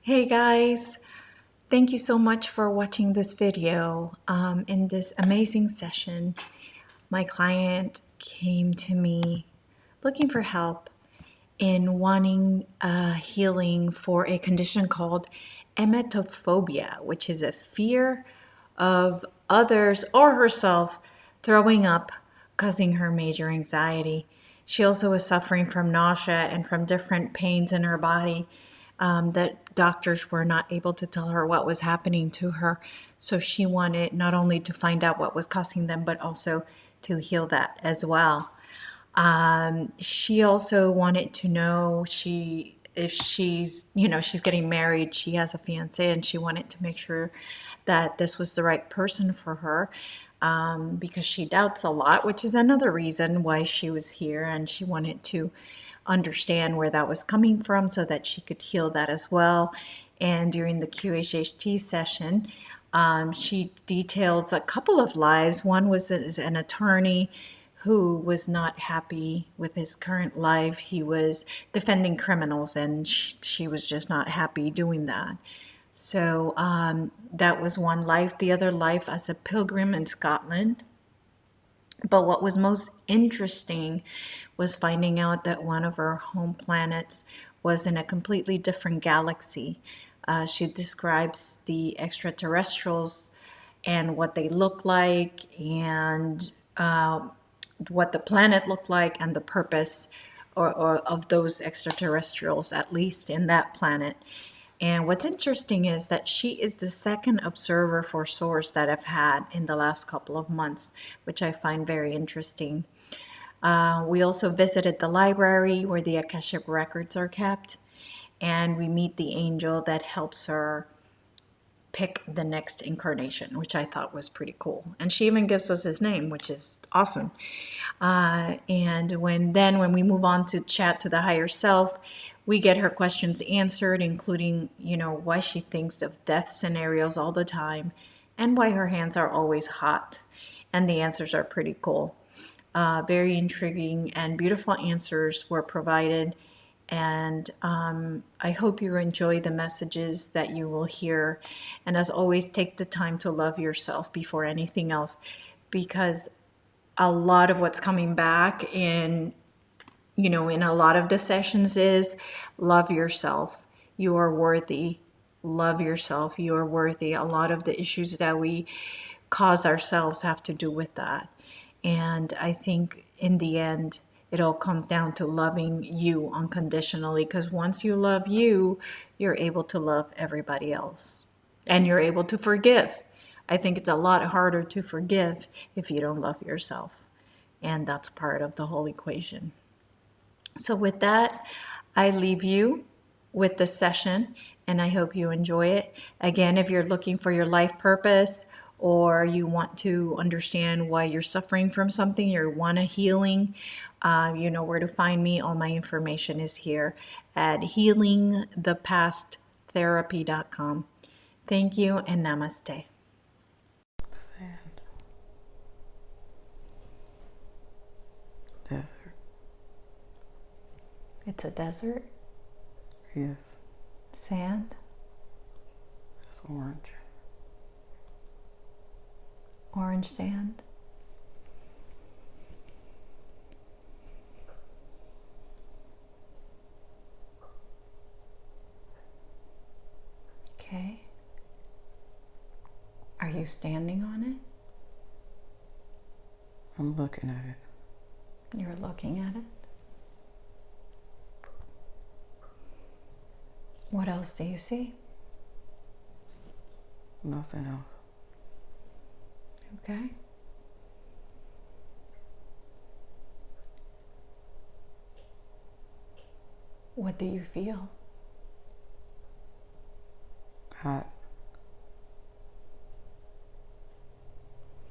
Hey guys, thank you so much for watching this video. In this amazing session, my client came to me looking for help in wanting healing for a condition called emetophobia, which is a fear of others or herself throwing up, causing her major anxiety. She also was suffering from nausea and from different pains in her body that doctors were not able to tell her what was happening to her. So she wanted not only to find out what was causing them, but also to heal that as well. She also wanted to know if she's getting married, she has a fiance, and she wanted to make sure that this was the right person for her, because she doubts a lot, which is another reason why she was here, and she wanted to understand where that was coming from so that she could heal that as well. And during the QHHT session, she details a couple of lives. One was as an attorney who was not happy with his current life. He was defending criminals, and she was just not happy doing that. So that was one life. The other life as a pilgrim in Scotland. But what was most interesting was finding out that one of her home planets was in a completely different galaxy. She describes the extraterrestrials and what they look like, and what the planet looked like, and the purpose or of those extraterrestrials, at least in that planet. And what's interesting is that she is the second observer for Source that I've had in the last couple of months, which I find very interesting. We also visited the library where the Akashic records are kept, and we meet the angel that helps her pick the next incarnation, which I thought was pretty cool. And she even gives us his name, which is awesome. And when we move on to chat to the higher self, we get her questions answered, including, why she thinks of death scenarios all the time and why her hands are always hot. And the answers are pretty cool. Very intriguing and beautiful answers were provided. And I hope you enjoy the messages that you will hear. And as always, take the time to love yourself before anything else, because a lot of what's coming back in a lot of the sessions is love yourself. You are worthy. Love yourself. You are worthy. A lot of the issues that we cause ourselves have to do with that. And I think in the end, it all comes down to loving you unconditionally, because once you love you, you're able to love everybody else. And you're able to forgive. I think it's a lot harder to forgive if you don't love yourself. And that's part of the whole equation. So with that, I leave you with the session, and I hope you enjoy it. Again, if you're looking for your life purpose, or you want to understand why you're suffering from something, or want a healing, you know where to find me. All my information is here at healingthepasttherapy.com. Thank you and namaste. Sand. Desert. It's a desert. Yes. Sand. It's orange. Orange sand. Okay. Are you standing on it? I'm looking at it. You're looking at it. What else do you see? Nothing else. Okay. What do you feel? Hot.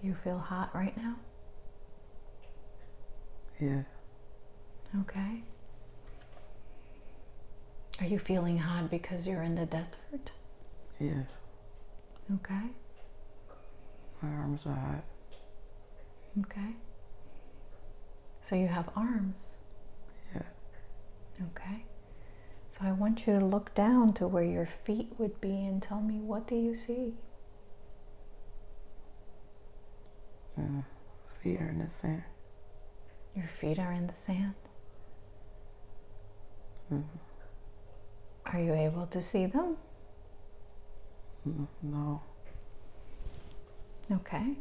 You feel hot right now? Yeah. Okay. Are you feeling hot because you're in the desert? Yes. Okay. My arms are hot. Okay. So you have arms. Yeah. Okay. So I want you to look down to where your feet would be and tell me, what do you see? Feet are in the sand. Your feet are in the sand. Are you able to see them? No. Okay.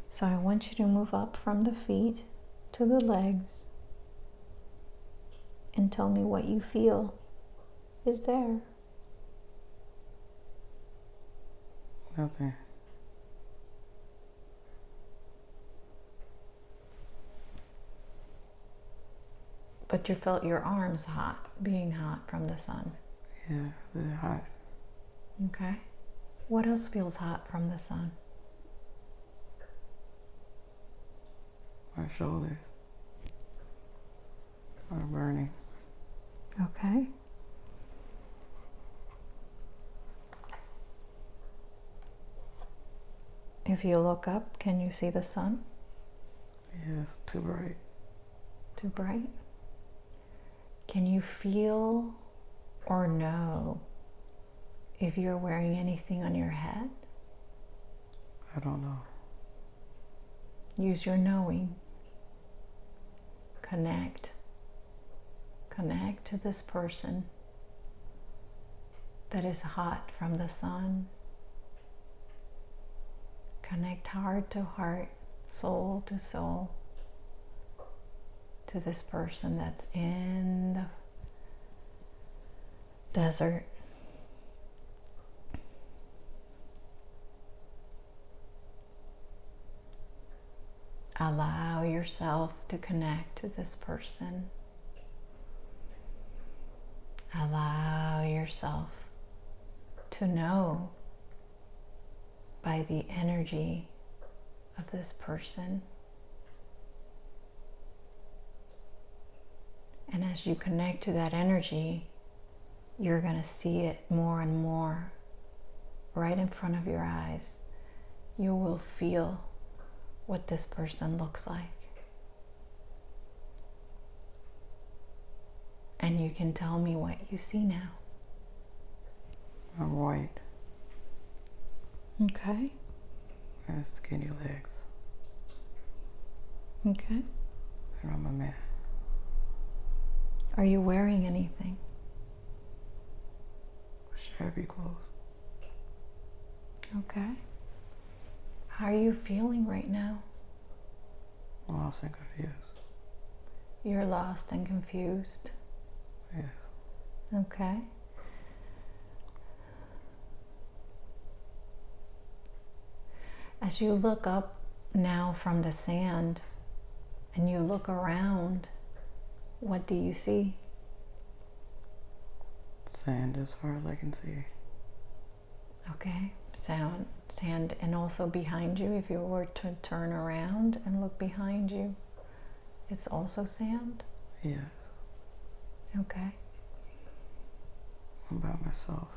So I want you to move up from the feet to the legs and tell me what you feel is there. Nothing. But you felt your arms hot, being hot from the sun. Yeah, they're hot. Okay. What else feels hot from the sun? My shoulders are burning. Okay. If you look up, can you see the sun? Yes, too bright. Too bright? Can you feel or know if you're wearing anything on your head? I don't know. Use your knowing. Connect. Connect to this person that is hot from the sun. Connect heart to heart, soul to soul, to this person that's in the desert. Allow yourself to connect to this person. Allow yourself to know by the energy of this person. And as you connect to that energy, you're going to see it more and more right in front of your eyes. You will feel what this person looks like. And you can tell me what you see now. I'm white. Okay. And skinny legs. Okay. And I'm a man. Are you wearing anything? Shabby clothes. Okay. How are you feeling right now? Lost and confused. You're lost and confused. Yes. Okay. As you look up now from the sand and you look around, what do you see? Sand as far as I can see. Okay. Sand, and also behind you, if you were to turn around and look behind you, it's also sand? Yes. Okay. I'm by myself.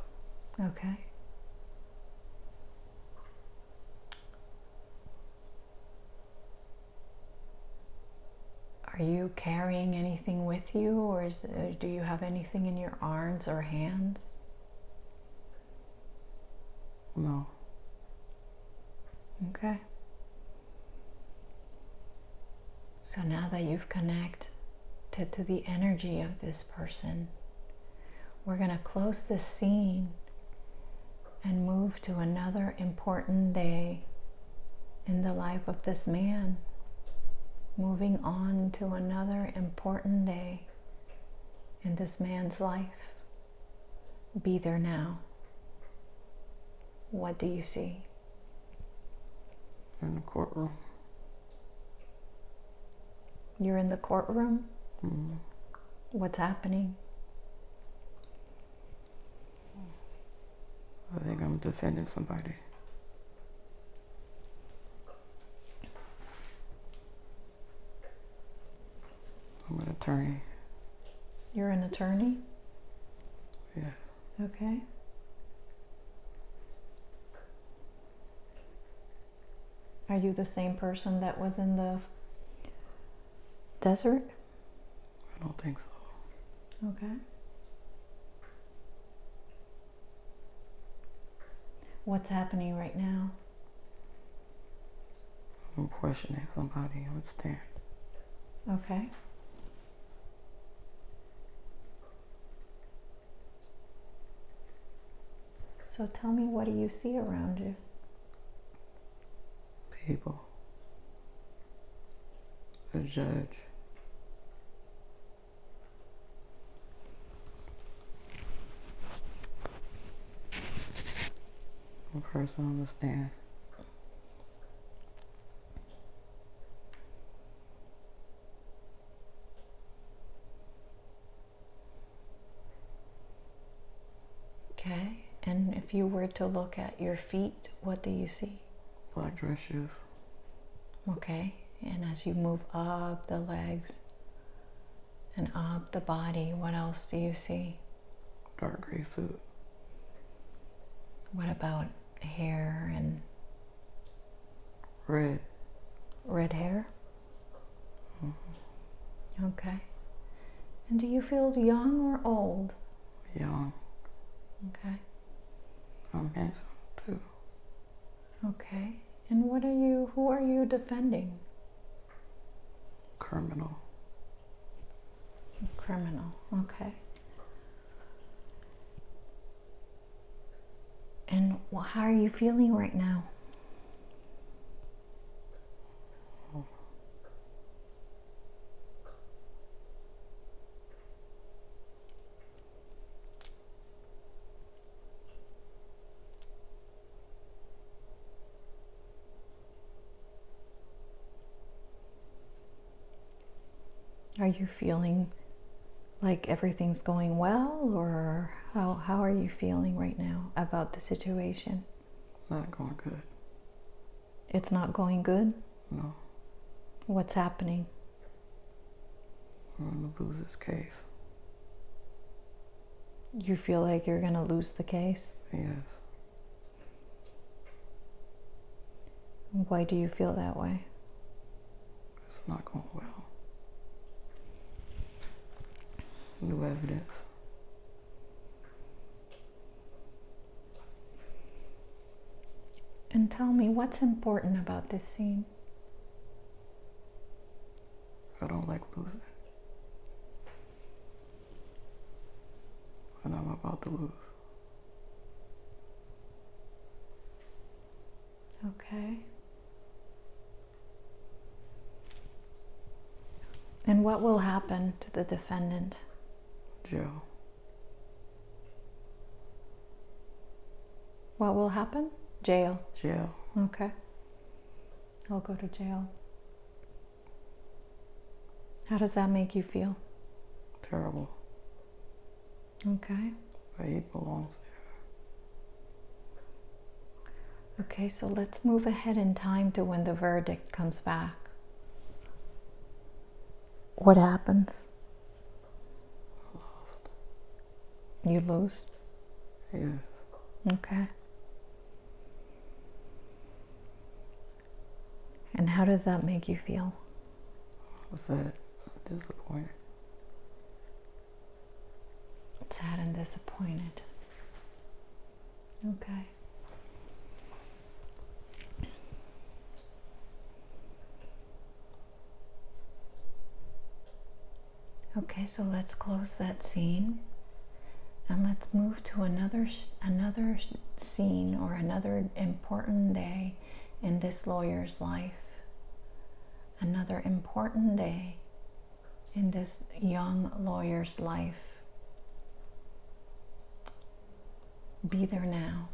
Okay. Are you carrying anything with you, or do you have anything in your arms or hands? No. Okay. So now that you've connected to the energy of this person, we're going to close this scene and move to another important day in the life of this man. Moving on to another important day in this man's life. Be there now. What do you see? In the courtroom. You're in the courtroom? Mm-hmm. What's happening? I think I'm defending somebody. I'm an attorney. You're an attorney? Yes. Okay. Are you the same person that was in the desert? I don't think so. Okay. What's happening right now? I'm questioning somebody on the stand. Okay. So tell me, what do you see around you? People. A judge. A person on the stand. Okay. And if you were to look at your feet, what do you see? Black dress shoes. Okay. And as you move up the legs and up the body, what else do you see? Dark gray suit. What about hair and Red. red hair? Mm-hmm. Okay. And do you feel young or old? Young. Okay. I'm handsome too. Okay. And who are you defending? Criminal. Criminal. Okay. And how are you feeling right now? Oh. Are you feeling like everything's going well, or how are you feeling right now about the situation? Not going good. It's not going good? No. What's happening? I'm gonna lose this case. You feel like you're gonna lose the case? Yes. Why do you feel that way? It's not going well. New evidence. And tell me, what's important about this scene? I don't like losing. And I'm about to lose. Okay. And what will happen to the defendant? Jail. What will happen? Jail. Jail. Okay. I'll go to jail. How does that make you feel? Terrible. Okay. But he belongs there. Okay, so let's move ahead in time to when the verdict comes back. What happens? I lost. You lose? Yes. Okay. And how does that make you feel? Sad. Disappointed. Sad and disappointed. Okay. Okay, so let's close that scene and let's move to another scene or another important day in this lawyer's life. Another important day in this young lawyer's life. Be there now.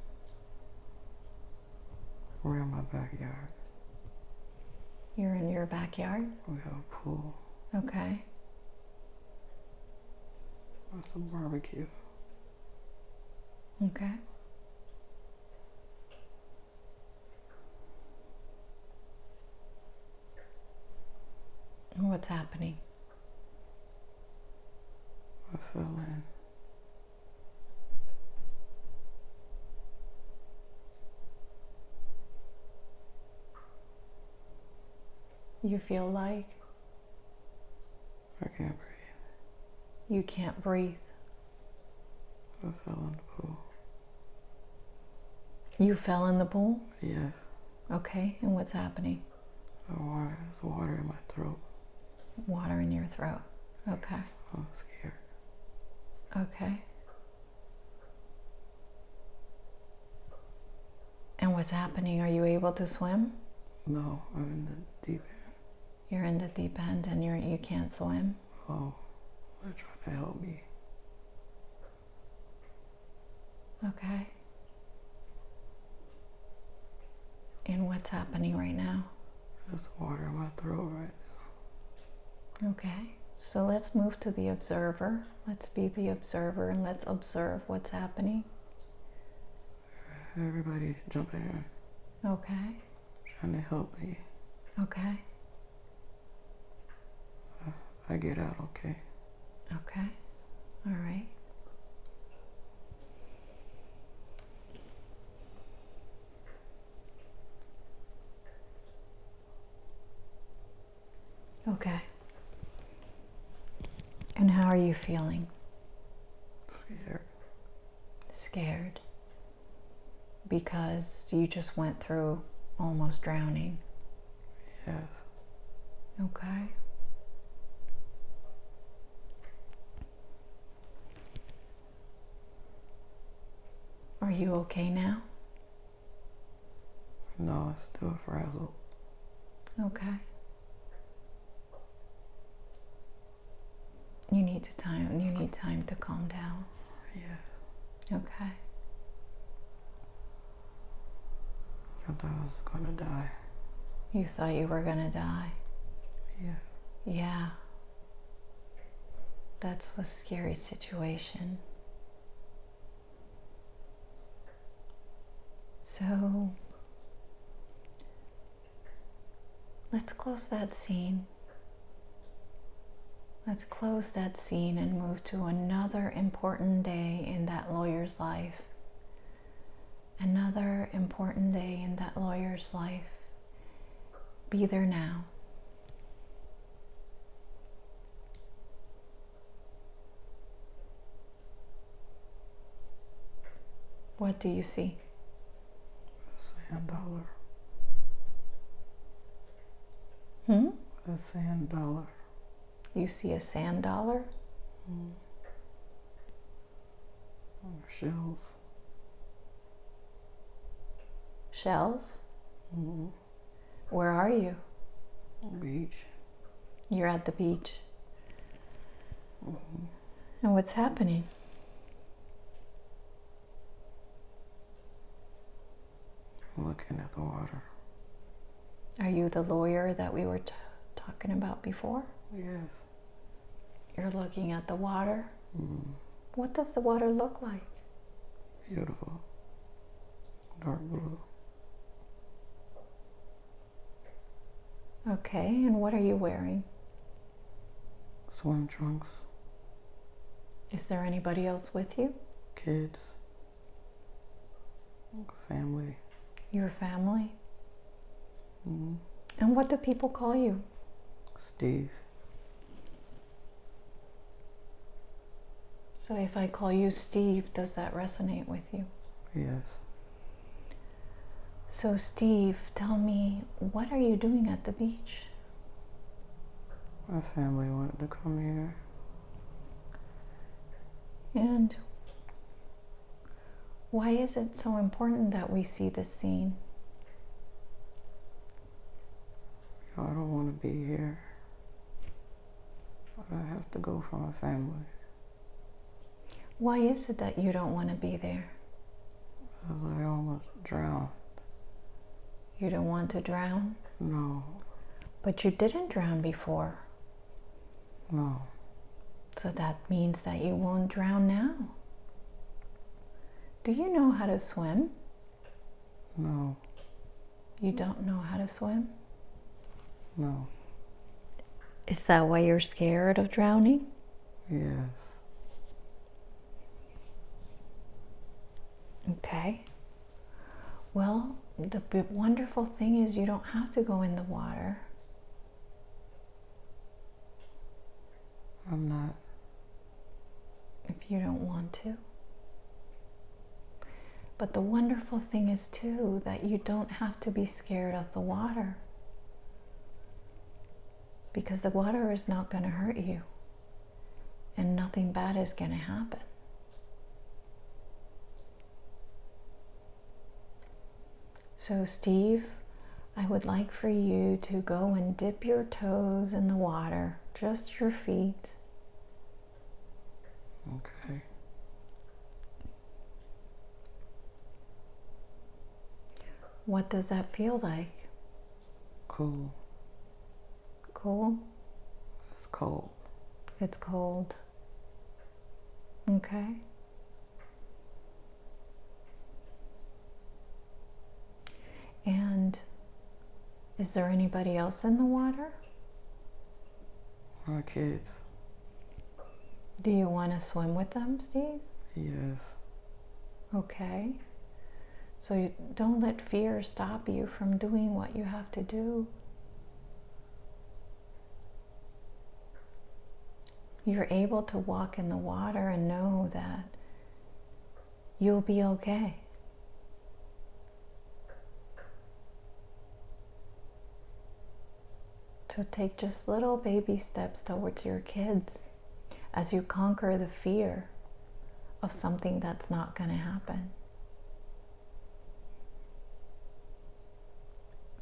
We're in my backyard. You're in your backyard? We have a pool. Okay. There's a barbecue. Okay. And what's happening? I fell in. You feel like I can't breathe. you can't breathe. I fell in the pool. You fell in the pool? Yes. Okay, and what's happening? There's water in my throat. Water in your throat. Okay. I'm scared. Okay. And what's happening? Are you able to swim? No, I'm in the deep end. You're in the deep end and you can't swim? Oh, they're trying to help me. Okay. And what's happening right now? There's water in my throat right now. Okay. So let's move to the observer. Let's be the observer and let's observe what's happening. Everybody jumping in. Okay. Trying to help me. Okay. I get out okay. Okay. All right. Okay. And how are you feeling? Scared. Scared. Because you just went through almost drowning. Yes. Okay. Are you okay now? No, it's still frazzled. Okay. You need time to calm down. Yes. Okay. I thought I was gonna die. You thought you were gonna die. Yeah. Yeah. That's a scary situation. So let's close that scene. Let's close that scene and move to another important day in that lawyer's life. Another important day in that lawyer's life. Be there now. What do you see? A sand dollar. A sand dollar. You see a sand dollar? Shells. Shells? Where are you? Beach. You're at the beach. And what's happening? I'm looking at the water. Are you the lawyer that we were talking about before? Yes. You're looking at the water? What does the water look like? Beautiful. Dark blue. Okay, and what are you wearing? Swim trunks. Is there anybody else with you? Kids. Family. Your family? And what do people call you? Steve. So if I call you Steve, does that resonate with you? Yes. So Steve, tell me, what are you doing at the beach? My family wanted to come here. And why is it so important that we see this scene? I don't want to be here. But I have to go for my family. Why is it that you don't want to be there? Because I almost drowned. You don't want to drown? No. But you didn't drown before. No. So that means that you won't drown now. Do you know how to swim? No. You don't know how to swim? No. Is that why you're scared of drowning? Yes. Okay. Well, the wonderful thing is you don't have to go in the water. I'm not. If you don't want to. But the wonderful thing is too that you don't have to be scared of the water, because the water is not going to hurt you and nothing bad is going to happen. So Steve, I would like for you to go and dip your toes in the water, just your feet. Okay. What does that feel like? Cool. Cool? It's cold. It's cold. Okay. And is there anybody else in the water? My kids. Do you want to swim with them, Steve? Yes. Okay. So you don't let fear stop you from doing what you have to do. You're able to walk in the water and know that you'll be okay. So take just little baby steps towards your kids as you conquer the fear of something that's not going to happen.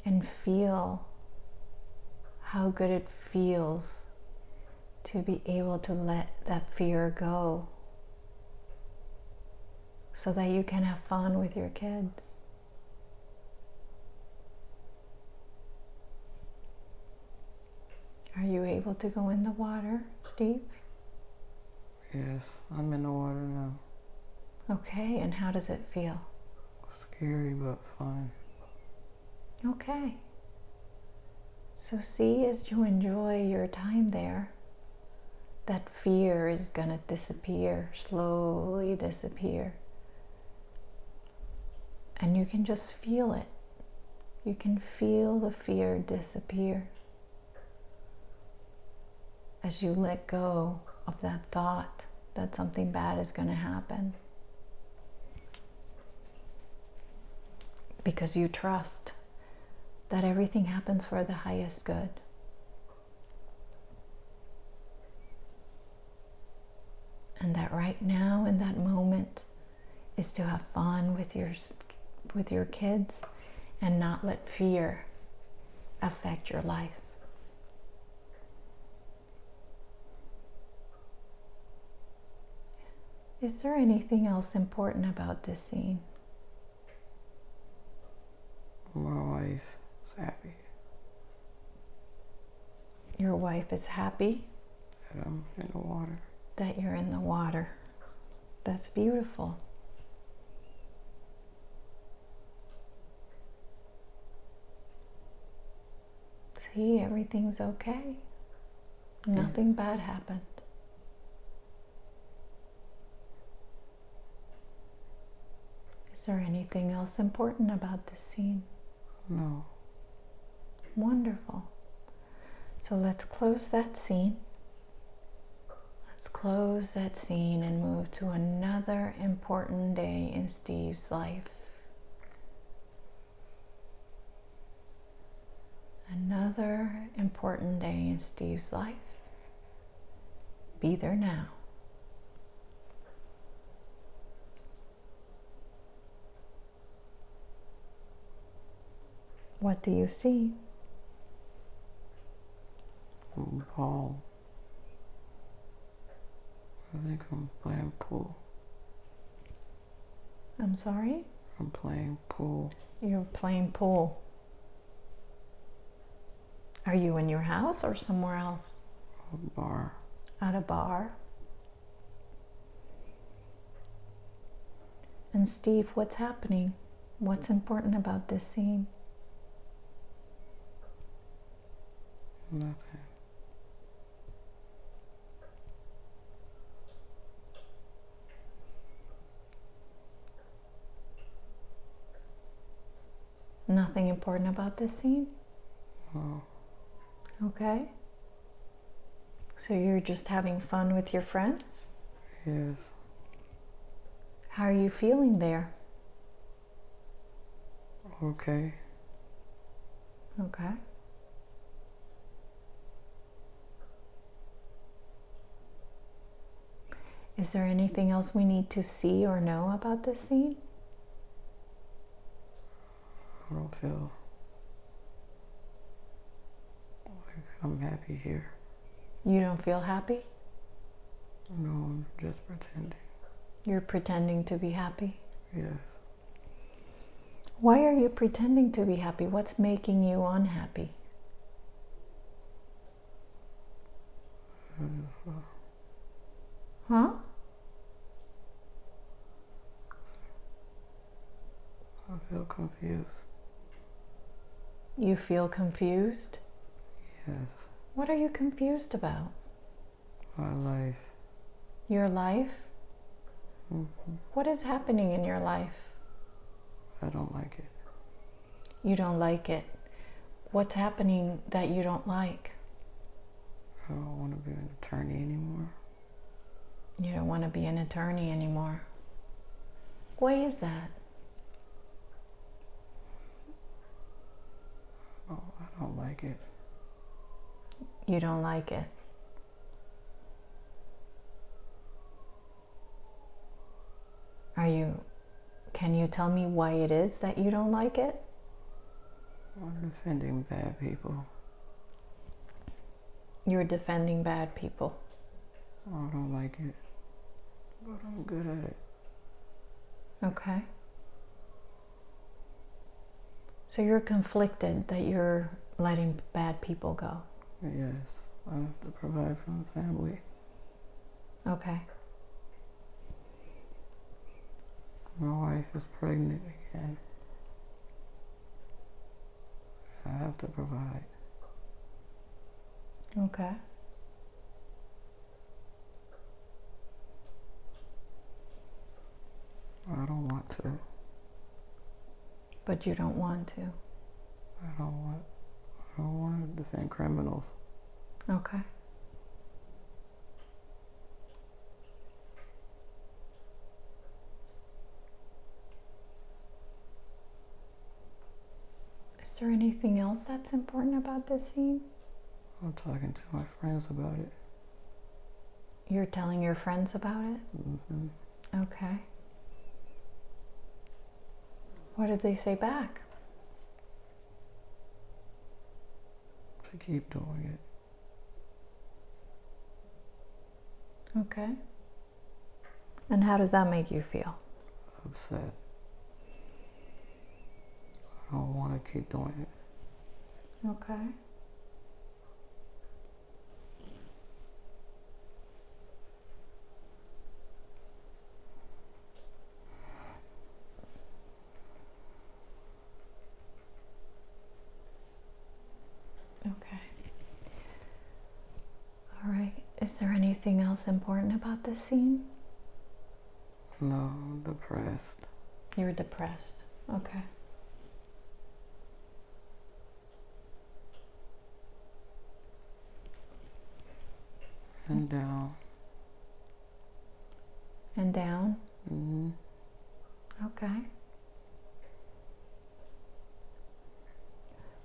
And feel how good it feels to be able to let that fear go so that you can have fun with your kids. Are you able to go in the water, Steve? Yes. I'm in the water now. Okay, and how does it feel? Scary but fun. Okay. So see, as you enjoy your time there, that fear is going to disappear, slowly disappear. And you can just feel it. You can feel the fear disappear as you let go of that thought that something bad is going to happen. Because you trust that everything happens for the highest good. And that right now, in that moment, is to have fun with your kids and not let fear affect your life. Is there anything else important about this scene? My wife is happy Your wife is happy that I'm in the water. that you're in the water. That's beautiful. See, everything's okay. Nothing bad happened. Is there anything else important about this scene? No. Wonderful. So let's close that scene. Let's close that scene and move to another important day in Steve's life. Another important day in Steve's life. Be there now. What do you see? Ball. I think I'm playing pool. I'm sorry? I'm playing pool. You're playing pool. Are you in your house or somewhere else? A bar. At a bar? And Steve, what's happening? What's important about this scene? Nothing. Nothing important about this scene? No. Okay. So you're just having fun with your friends? Yes. How are you feeling there? Okay. Okay. Is there anything else we need to see or know about this scene? I don't feel like I'm happy here. You don't feel happy? No, I'm just pretending. You're pretending to be happy? Yes. Why are you pretending to be happy? What's making you unhappy? Huh? I feel confused. You feel confused? Yes. What are you confused about? My life. Your life? Mm-hmm. What is happening in your life? I don't like it. You don't like it. What's happening that you don't like? I don't want to be an attorney anymore. You don't want to be an attorney anymore. Why is that? Oh, I don't like it. You don't like it. Can you tell me why it is that you don't like it? I'm defending bad people. You're defending bad people. I don't like it, but I'm good at it. Okay. So you're conflicted that you're letting bad people go. Yes, I have to provide for the family. Okay. My wife is pregnant again. I have to provide. Okay. I don't want to. But you don't want to. I don't want to defend criminals. Okay. Is there anything else that's important about this scene? I'm talking to my friends about it. You're telling your friends about it? Mm-hmm. Okay. What did they say back? To keep doing it. Okay. And how does that make you feel? Upset. I don't want to keep doing it. Okay. Okay. All right. Is there anything else important about this scene? No, I'm depressed. You're depressed. Okay. And down. And down? Mm-hmm. Okay.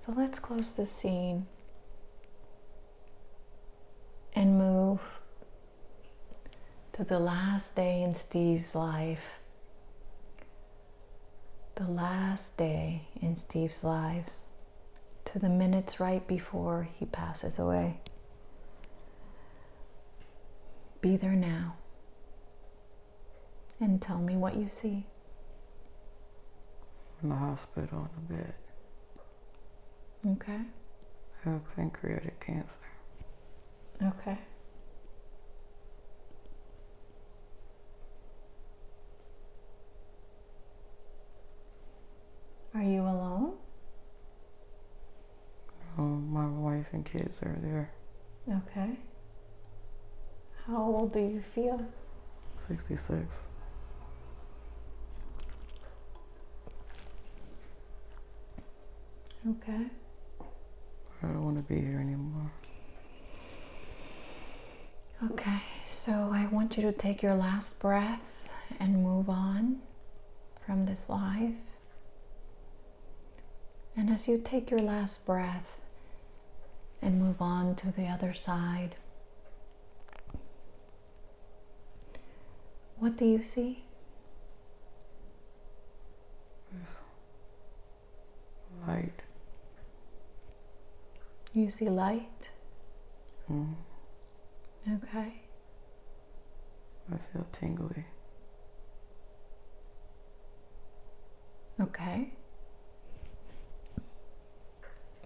So let's close the scene and move to the last day in Steve's life. The last day in Steve's lives, to the minutes right before he passes away. Be there now and tell me what you see. In the hospital on the bed. Okay. I have pancreatic cancer. Okay. Are you alone? My wife and kids are there. Okay. How old do you feel? 66. Okay. I don't want to be here anymore. Okay, so I want you to take your last breath and move on from this life. And as you take your last breath and move on to the other side, what do you see? It's light. You see light? Mm. Okay. I feel tingly. Okay.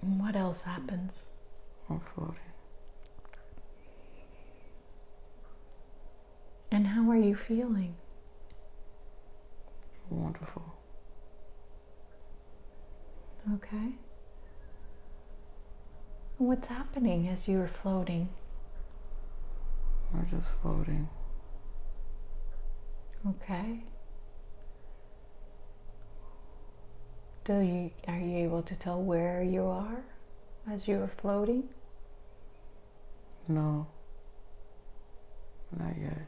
And what else happens? I'm floating. And how are you feeling? Wonderful. Okay. And what's happening as you're floating? I'm just floating. Okay. Are you able to tell where you are as you're floating? No, not yet.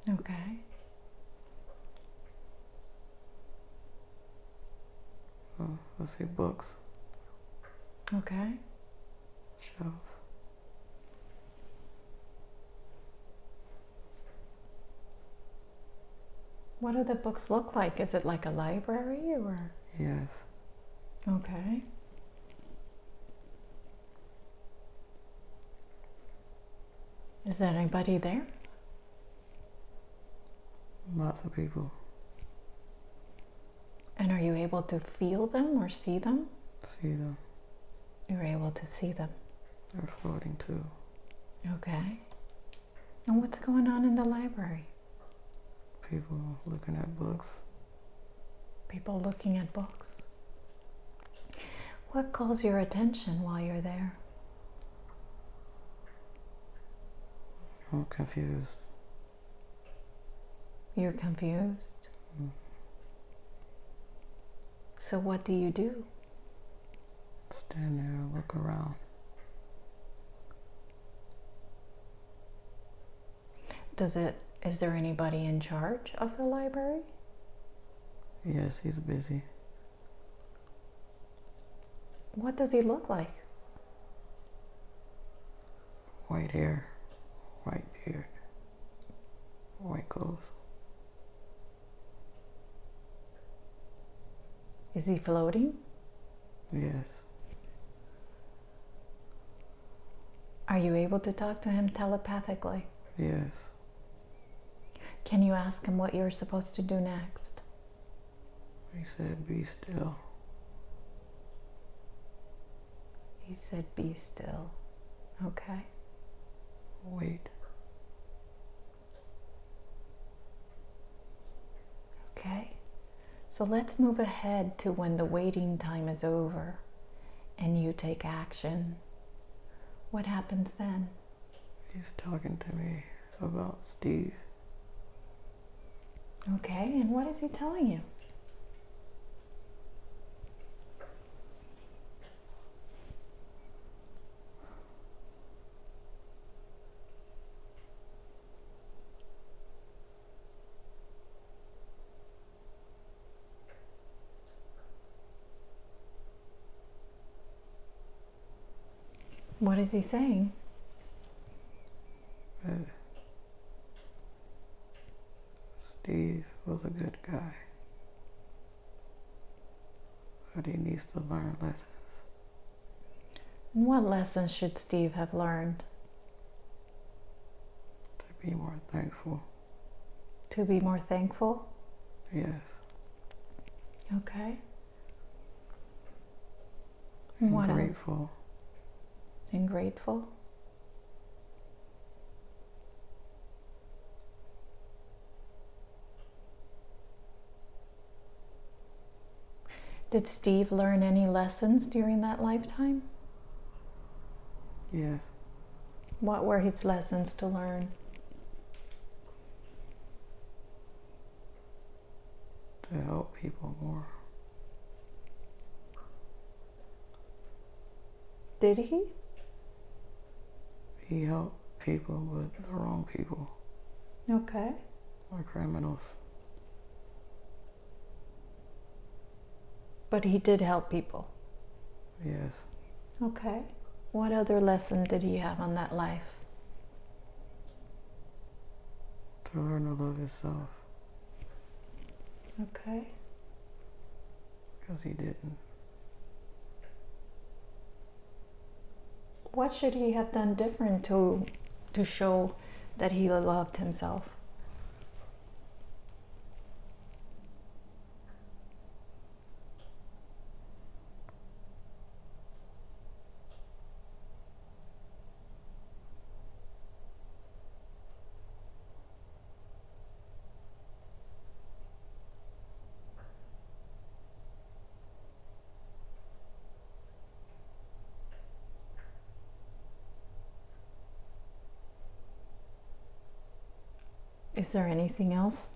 Okay. Let's see, books, Okay. shelf. What do the books look like? Is it like a library or? Yes, Okay. Is there anybody there? lots of people. And are you able to feel them or see them? See them. You're able to see them. They're floating too. Okay. And what's going on in the library? People looking at books. People looking at books. What calls your attention while you're there? I'm confused. You're confused. Mm. So what do you do? Stand there and look around. Is there anybody in charge of the library? Yes, he's busy. What does he look like? White hair, white beard, white clothes. Is he floating? Yes, Are you able to talk to him telepathically? yes. Can you ask him what you're supposed to do next? He said, be still. He said, be still. Okay. Wait. Okay. So let's move ahead to when the waiting time is over and you take action. What happens then? He's talking to me about Steve. Okay, and what is he telling you? What is he saying? That Steve was a good guy, but he needs to learn lessons. And what lessons should Steve have learned? To be more thankful. To be more thankful? Yes. Okay. And what Grateful. else? And grateful? Did Steve learn any lessons during that lifetime? Yes. What were his lessons to learn? To help people more. Did he? He helped people, but the wrong people. Okay. Or criminals. But he did help people. Yes. Okay. What other lesson did he have on that life? To learn to love himself. Okay. Because he didn't. What should he have done different to show that he loved himself? Is there anything else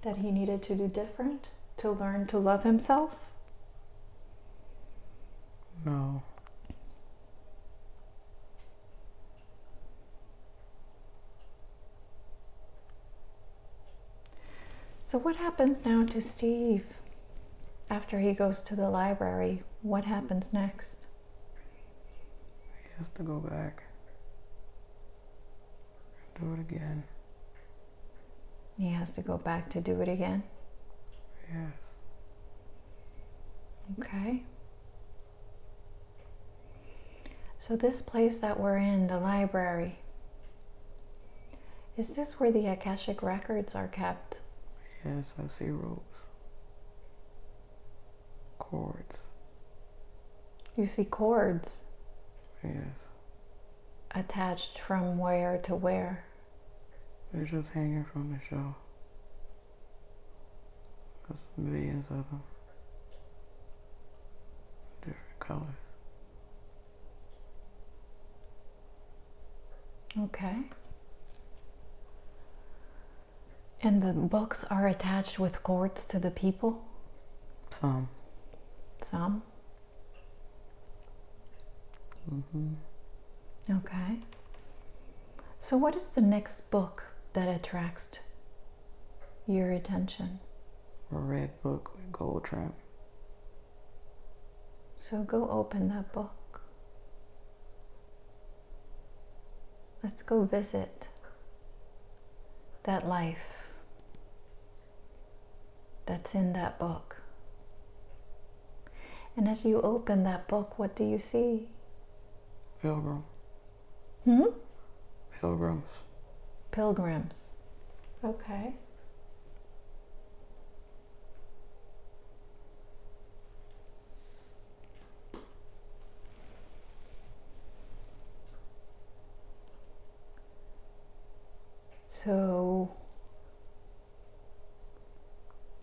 that he needed to do different to learn to love himself? No. So what happens now to Steve after he goes to the library? What happens next? He has to go back and do it again. He has to go back to do it again? Yes. Okay. So this place that we're in, the library, is this where the Akashic records are kept? Yes, I see ropes. Cords. You see cords Yes. attached from where to where? They're just hanging from the shelf. There's millions of them. Different colors. Okay. And the books are attached with cords to the people? Some. Some? Okay. So what is the next book that attracts your attention? A red book with gold trim. So go open that book. Let's go visit that life that's in that book. And as you open that book, what do you see? Pilgrim. Pilgrims. Pilgrims. Okay. So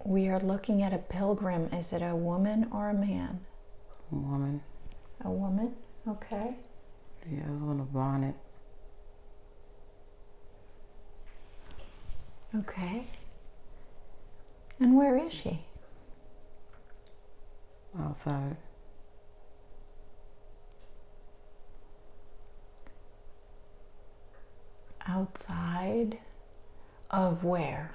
we are looking at a pilgrim. Is it a woman or a man? Woman. A woman? Okay. He has on a bonnet. Okay. And where is she? Outside. Outside of where?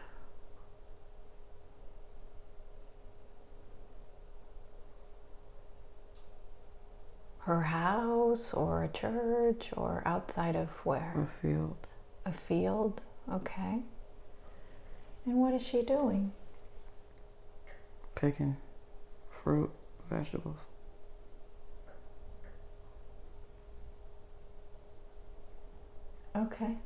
Her house or a church, or outside of where? A field. A field? Okay. And what is she doing? Picking fruit, vegetables. Okay.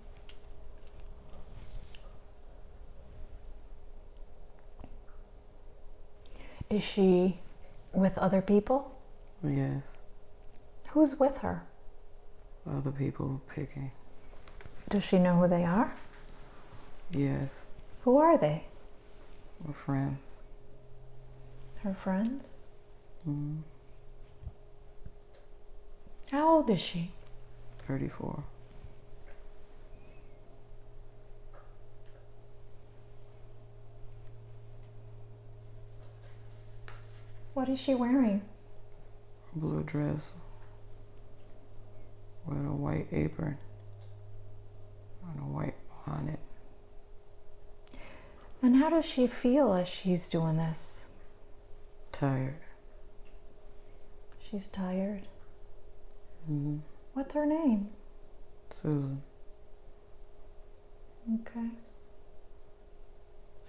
Is she with other people? Yes. Who's with her? Other people picking. Does she know who they are? Yes. Who are they? We're friends. Her friends? Mm-hmm. How old is she? 34. What is she wearing? Blue dress with a white apron and a white bonnet. And how does she feel as she's doing this? Tired. She's tired. Mm-hmm. What's her name? Susan. Okay.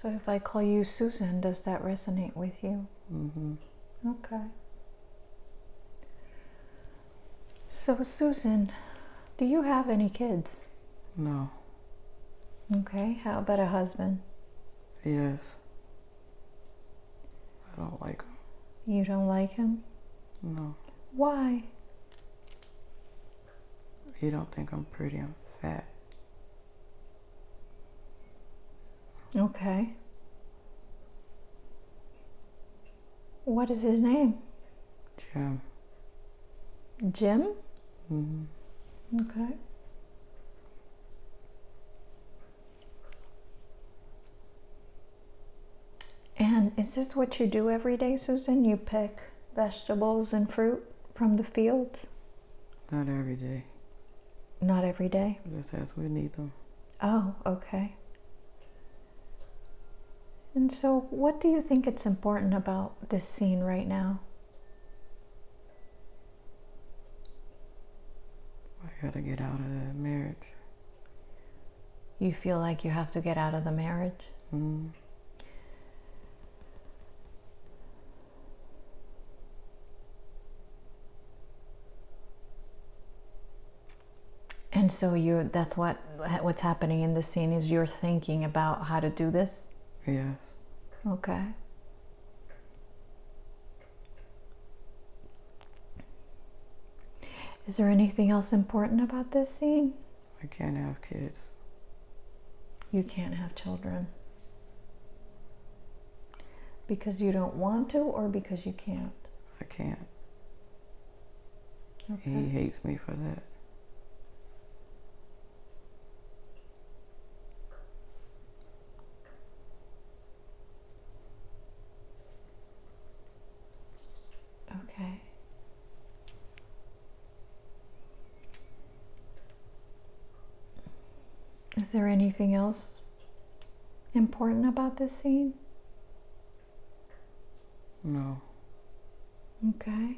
So if I call you Susan, does that resonate with you? Mm-hmm. Okay. So Susan, do you have any kids? No. Okay. How about a husband? Yes. I don't like him. You don't like him? No. Why? He don't think I'm pretty. I'm fat. Okay. What is his name? Jim. Jim? Mm-hmm. Okay. And is this what you do every day, Susan? You pick vegetables and fruit from the fields? Not every day. Not every day? Just as we need them. Oh, okay. And so what do you think it's important about this scene right now? I gotta get out of that marriage. You feel like you have to get out of the marriage? Mm-hmm. And so that's what's happening in this scene is you're thinking about how to do this? Yes. Okay. Is there anything else important about this scene? I can't have kids. You can't have children. Because you don't want to or because you can't? I can't. Okay. He hates me for that. Okay. Is there anything else important about this scene? No. Okay.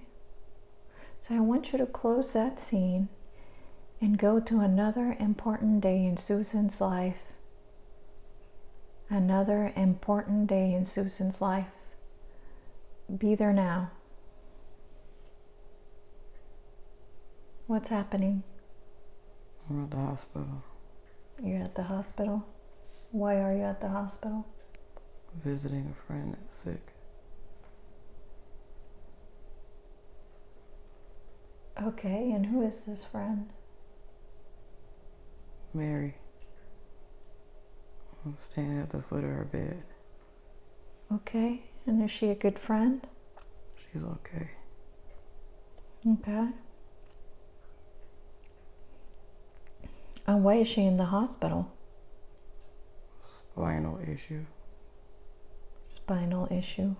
So I want you to close that scene and go to another important day in Susan's life. Another important day in Susan's life. Be there now. What's happening? I'm at the hospital. You're at the hospital? Why are you at the hospital? Visiting a friend that's sick. Okay, and who is this friend? Mary. I'm standing at the foot of her bed. Okay, and is she a good friend? She's okay. Okay. And why is she in the hospital? Spinal issue. Spinal issue.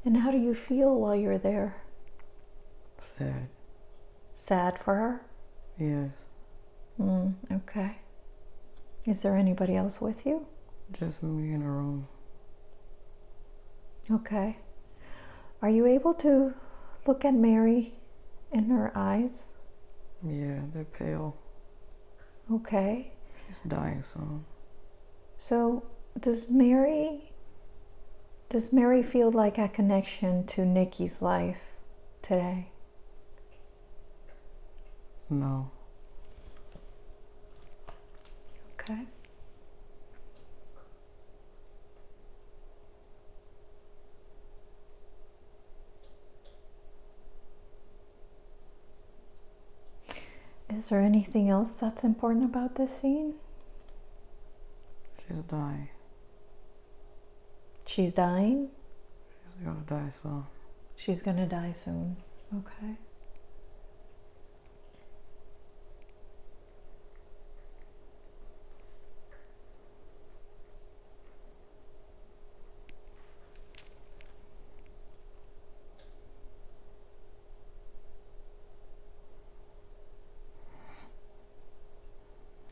And how do you feel while you're there? Sad. Sad for her? Yes. Okay. Is there anybody else with you? Just me in a room. Okay. Are you able to look at Mary in her eyes? Yeah, they're pale. Okay. She's dying soon. So does Mary feel like a connection to Nikki's life today? No. Okay. Is there anything else that's important about this scene? She's dying. She's dying? She's gonna die soon. She's gonna die soon. Okay.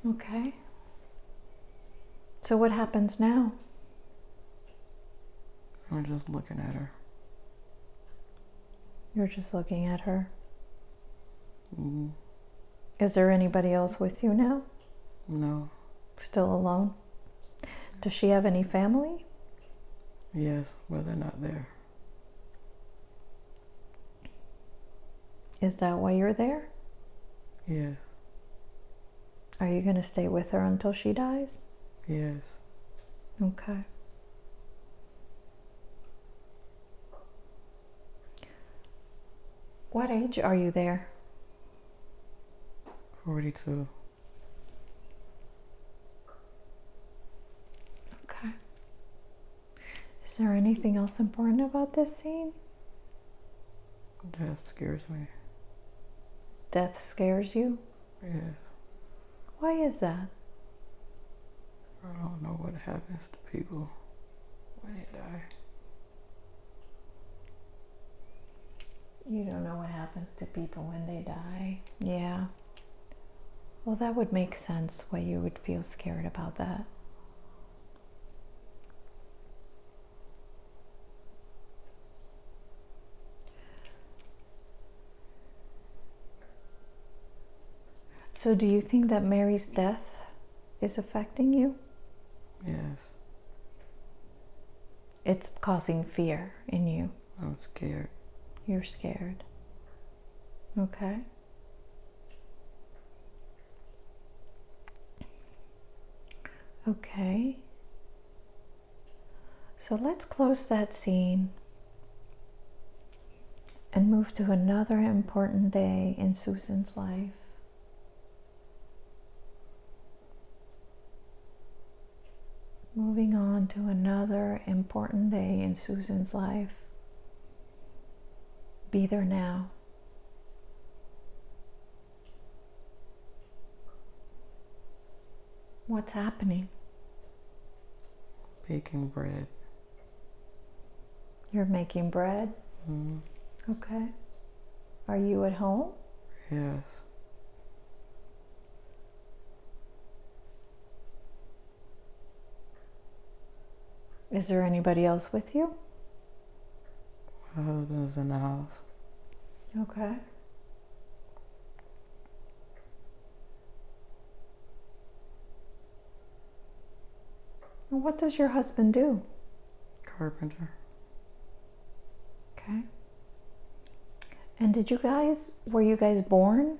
Okay. So what happens now? I'm just looking at her. You're just looking at her. Mm-hmm. Is there anybody else with you now? No. Still alone? Does she have any family? Yes, but they're not there. Is that why you're there? Yes. Are you going to stay with her until she dies? Yes. Okay. What age are you there? 42. Okay. Is there anything else important about this scene? That scares me. Death scares you? Yes. Why is that? I don't know what happens to people when they die. You don't know what happens to people when they die. Yeah. Well, that would make sense why you would feel scared about that. So do you think that Mary's death is affecting you? Yes. It's causing fear in you. I'm scared. You're scared. Okay. Okay. So let's close that scene and move to another important day in Susan's life. Moving on to another important day in Susan's life. Be there now. What's happening? Baking bread. You're making bread? Mm-hmm. Okay. Are you at home? Yes. Is there anybody else with you? My husband's in the house. Okay. And what does your husband do? Carpenter. Okay. And were you guys born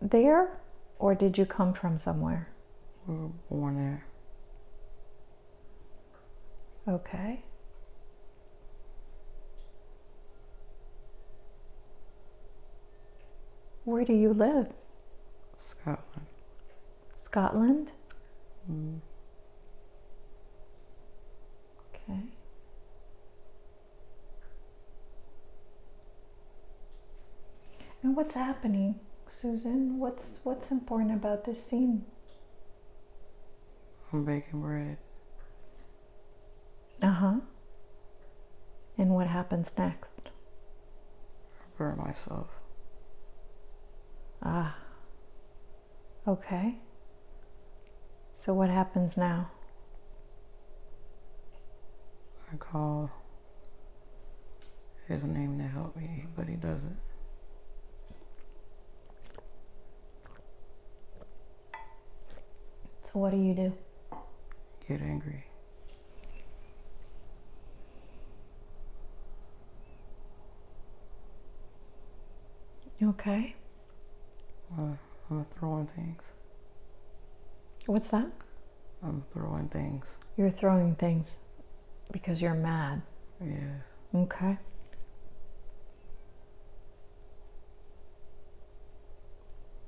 there or did you come from somewhere? We were born there. Okay. Where do you live? Scotland. Scotland? Mm-hmm. Okay. And what's happening, Susan? What's important about this scene? I'm baking bread. Uh-huh. And what happens next? I burn myself. Ah. Okay. So what happens now? I call his name to help me, but he doesn't. So what do you do? Get angry. Okay. I'm throwing things. What's that? I'm throwing things. You're throwing things because you're mad. Yes. Okay.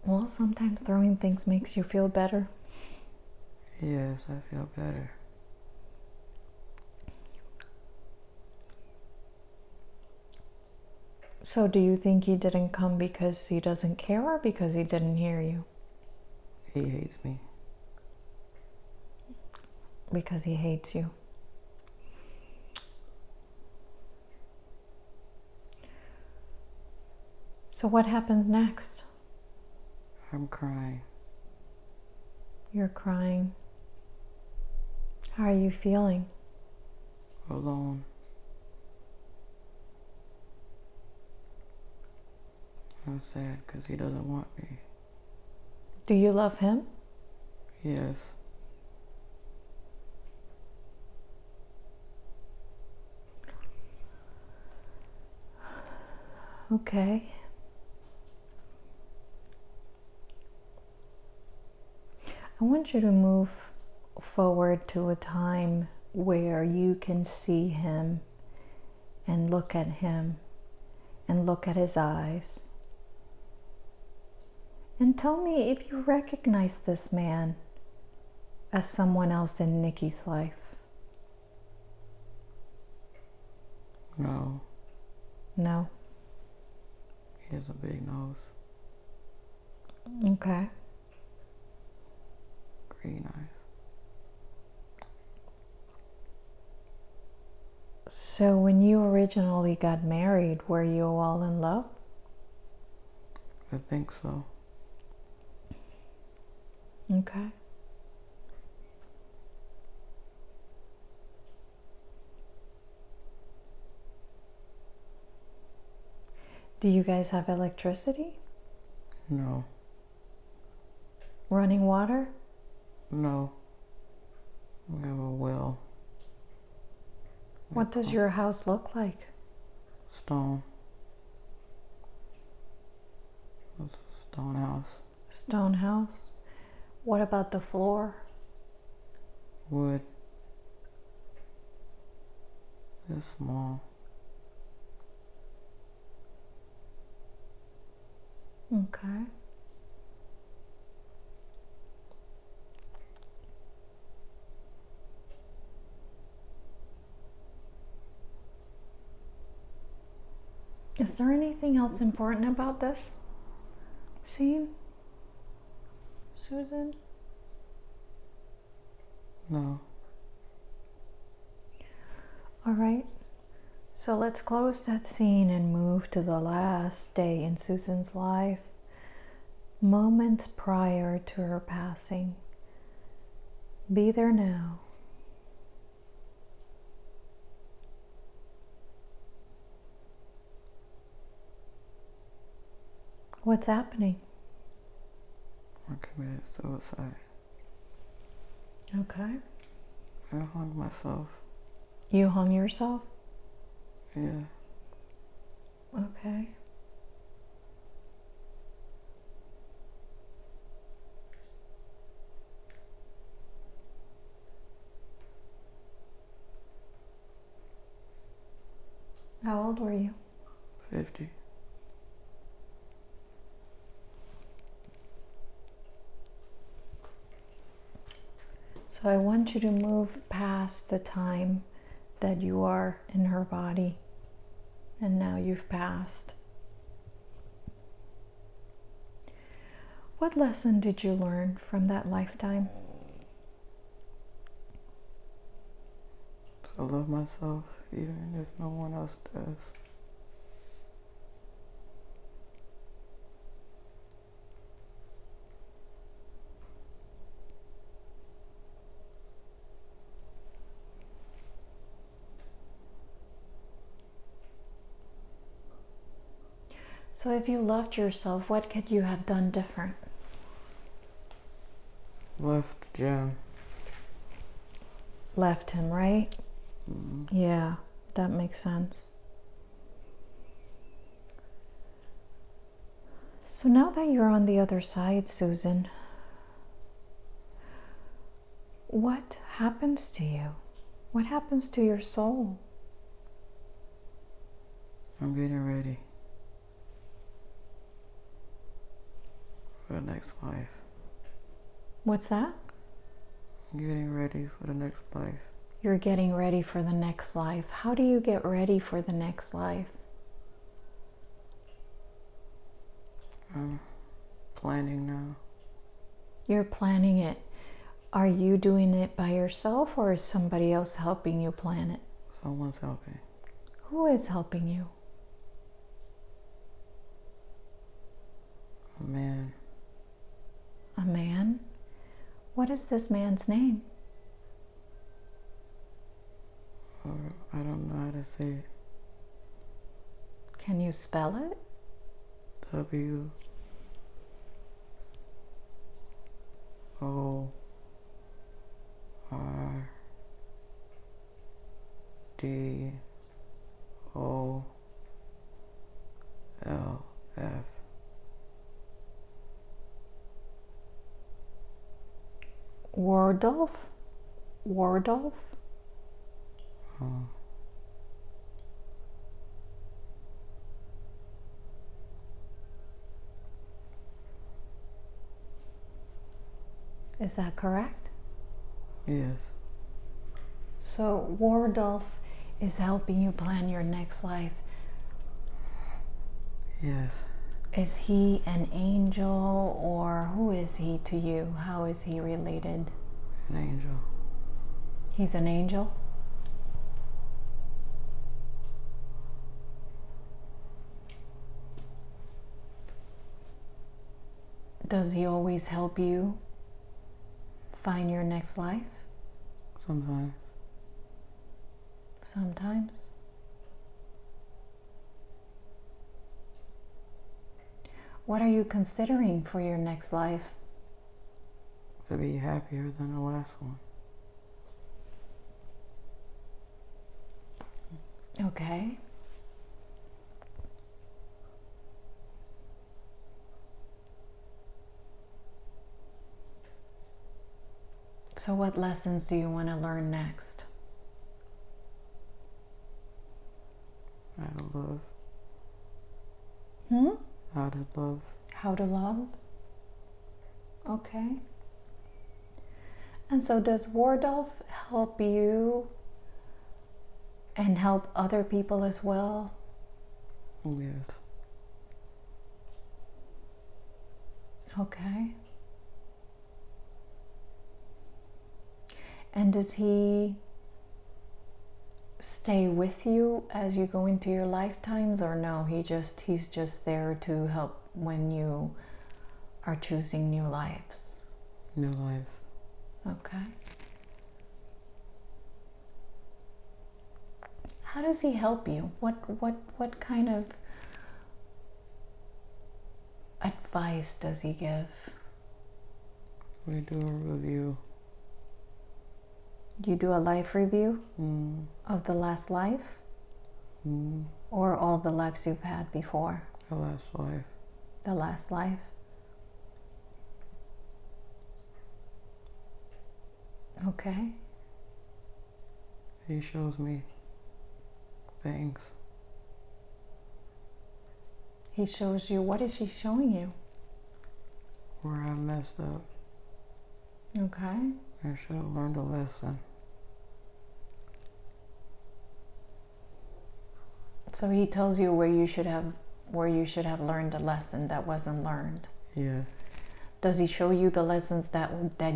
Well, sometimes throwing things makes you feel better. Yes, I feel better. So do you think he didn't come because he doesn't care or because he didn't hear you? He hates me. Because he hates you. So what happens next? I'm crying. You're crying. How are you feeling? Alone. I'm sad because he doesn't want me. Do you love him? Yes. Okay. I want you to move forward to a time where you can see him and look at him and look at his eyes. And tell me if you recognize this man as someone else in Nikki's life. No. No? He has a big nose. Okay. Green eyes. So when you originally got married, were you all in love? I think so. Okay. Do you guys have electricity? No. Running water? No. We have a well. What does your house look like? Stone. It's a stone house. Stone house? What about the floor? Wood. It's small. Okay. Is there anything else important about this scene, Susan? No. All right. So let's close that scene and move to the last day in Susan's life, moments prior to her passing. Be there now. What's happening? I committed suicide. Okay. I hung myself. You hung yourself? Yeah. Okay. How old were you? 50. So I want you to move past the time that you are in her body, and now you've passed. What lesson did you learn from that lifetime? I love myself even if no one else does. So if you loved yourself, what could you have done different? Left Jim. Left him, right? Mm-hmm. Yeah, that makes sense. So now that you're on the other side, Susan, what happens to you? What happens to your soul? I'm getting ready for the next life. What's that? I'm getting ready for the next life. You're getting ready for the next life. How do you get ready for the next life? I'm planning now. You're planning it. Are you doing it by yourself, or is somebody else helping you plan it? Someone's helping. Who is helping you? A man. A man? What is this man's name? Or I don't know how to say it. Can you spell it? W O R D O L F. Wardolf? Wardolf? Oh, Is that correct? yes, So Wardolf is helping you plan your next life. yes, Is he an angel, or who is he to you? How is he related? an angel. He's an angel? Does he always help you find your next life? Sometimes. Sometimes. What are you considering for your next life? To be happier than the last one. Okay. So what lessons do you want to learn next? How to love. Hmm? How to love. How to love? Okay. And so does Wardolf help you and help other people as well? Yes, Okay. And does he stay with you as you go into your lifetimes, or no, he's just there to help when you are choosing new lives? new lives. Okay. How does he help you? What kind of advice does he give? We do a review. You do a life review Mm, of the last life, mm, or all the lives you've had before? the last life. The last life. Okay. He shows me things. He shows you. What is he showing you? Where I messed up. Okay. I should have learned a lesson. So he tells you where you should have learned a lesson that wasn't learned. Yes, Does he show you the lessons that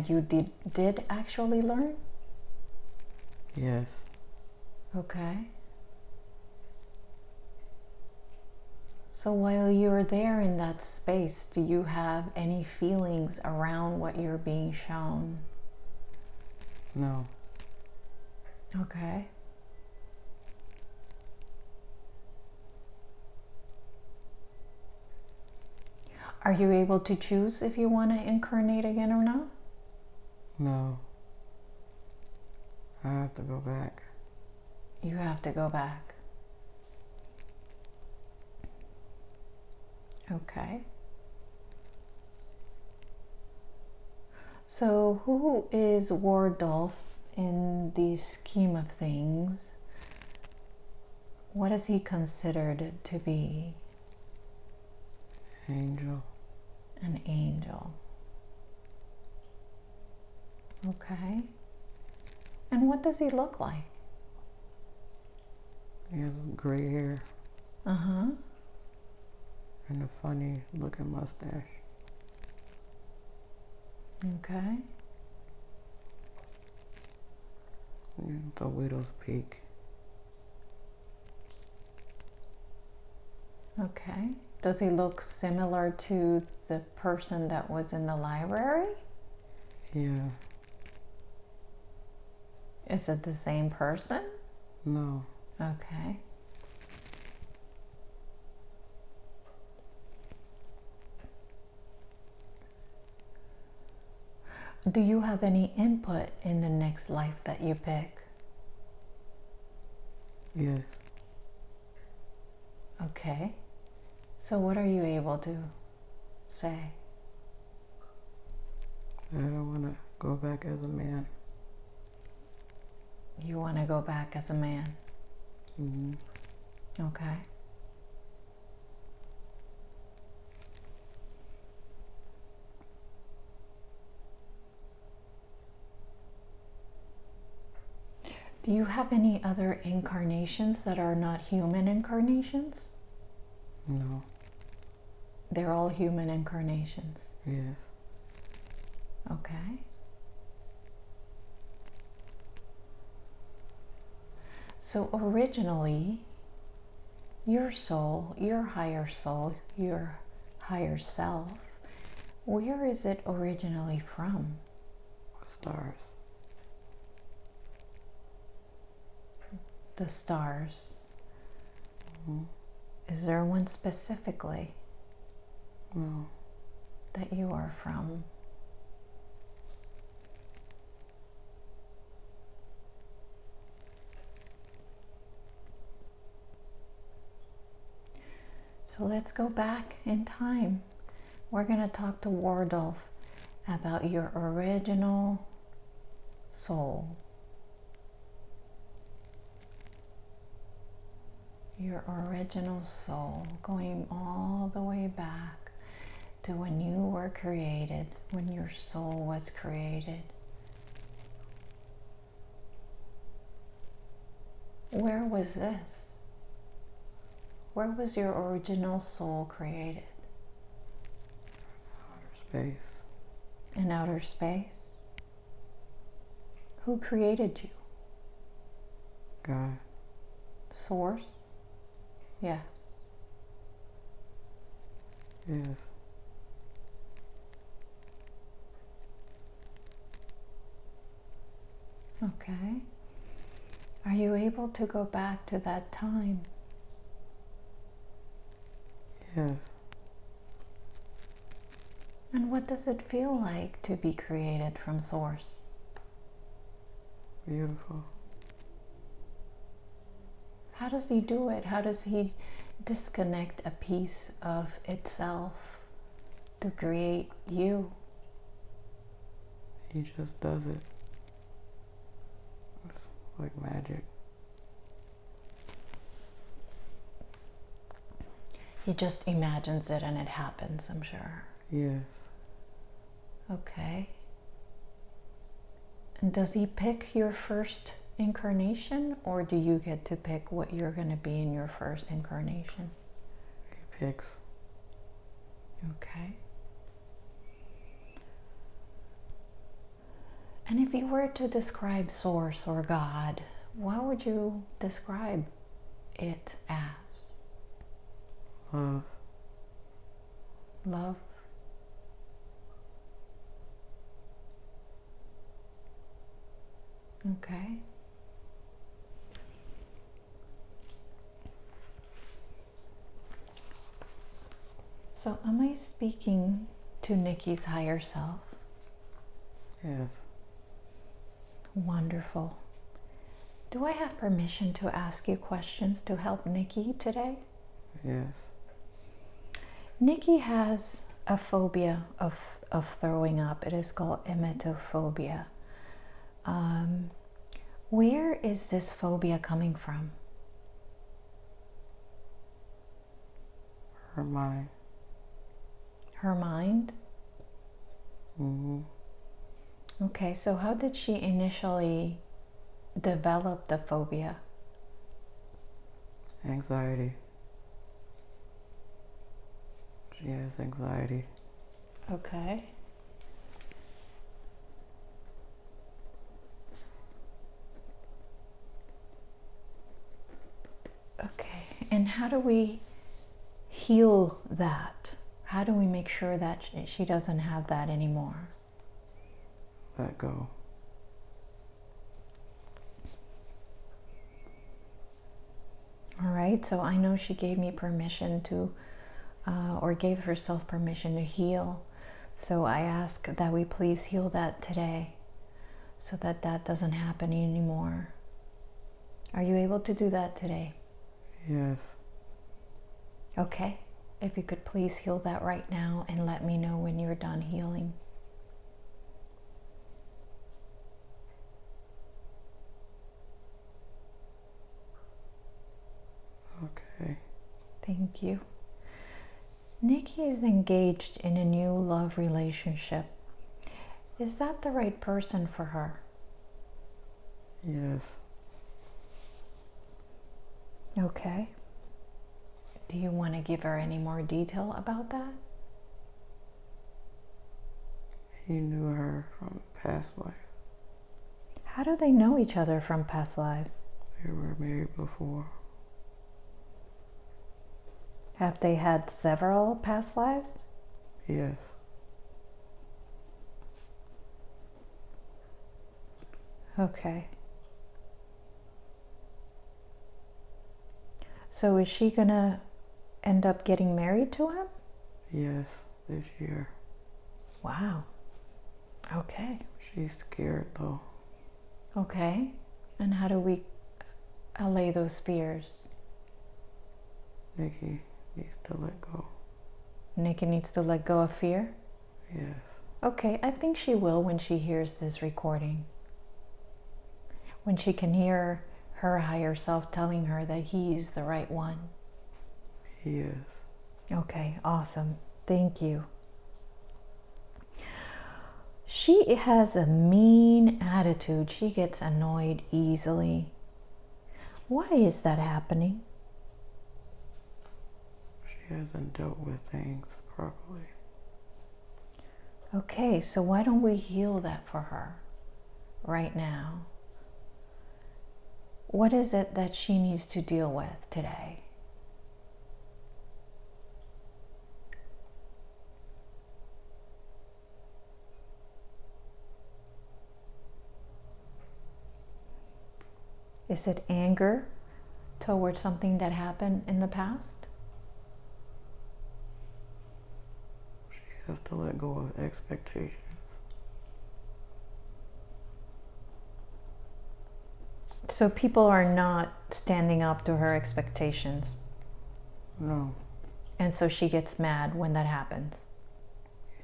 you did actually learn? yes. Okay. So while you're there in that space, do you have any feelings around what you're being shown? No, Okay. Are you able to choose if you want to incarnate again or not? no. I have to go back. You have to go back. Okay. So who is Wardolf in the scheme of things? What is he considered to be? Angel. An angel. Okay. And what does he look like? He has gray hair Uh-huh. and a funny looking mustache. Okay. The widow's peak. Okay. Does he look similar to the person that was in the library? Yeah, Is it the same person? no. Okay. Do you have any input in the next life that you pick? Yes. Okay. So what are you able to say? I don't want to go back as a man. You want to go back as a man. Mm-hmm. Okay. Do you have any other incarnations that are not human incarnations? No. They're all human incarnations. Yes. Okay. So originally, your soul, your higher self, where is it originally from? The stars. The stars. Mm-hmm. Is there one specifically No. that you are from? So let's go back in time. We're going to talk to Wardolph about your original soul. Your original soul, going all the way back to when you were created, when your soul was created. Where was this? Where was your original soul created? Outer space. In outer space? Who created you? God. Source? Yes. Yes. Okay. Are you able to go back to that time? Yes. And what does it feel like to be created from Source? Beautiful. How does he do it? How does he disconnect a piece of itself to create you? He just does it. It's like magic. He just imagines it and it happens, I'm sure. Yes. Okay. And does he pick your first incarnation, or do you get to pick what you're going to be in your first incarnation? He picks. Okay. And if you were to describe Source or God, what would you describe it as? Love. Love? Okay. So am I speaking to Nikki's higher self? Yes. Wonderful. Do I have permission to ask you questions to help Nikki today? Yes. Nikki has a phobia of throwing up. It is called emetophobia. Um, where is this phobia coming from? Her mind. Her mind? Mm-hmm. Okay, so how did she initially develop the phobia? Anxiety. She has anxiety. Okay. Okay, and how do we heal that? How do we make sure that she doesn't have that anymore? Let go. All right, so I know she gave me permission to, or gave herself permission to heal So I ask that we please heal that today so that that doesn't happen anymore. Are you able to do that today? Yes. Okay. If you could please heal that right now and let me know when you're done healing. Okay. Thank you. Nikki is engaged in a new love relationship. Is that the right person for her? Yes. Okay. Do you want to give her any more detail about that? He knew her from past life. How do they know each other from past lives? They were married before. Have they had several past lives? Yes. Okay. So is she gonna end up getting married to him? Yes, this year. Wow. Okay. She's scared though. Okay. And how do we allay those fears? Nikki needs to let go. Nikki needs to let go of fear? Yes. Okay, I think she will when she hears this recording. When she can hear her higher self telling her that he's the right one. He is. Okay, awesome. Thank you. She has a mean attitude. She gets annoyed easily. Why is that happening? She hasn't dealt with things properly. Okay, so why don't we heal that for her right now? What is it that she needs to deal with today? Is it anger towards something that happened in the past? She has to let go of expectations. So people are not standing up to her expectations. No. And so she gets mad when that happens.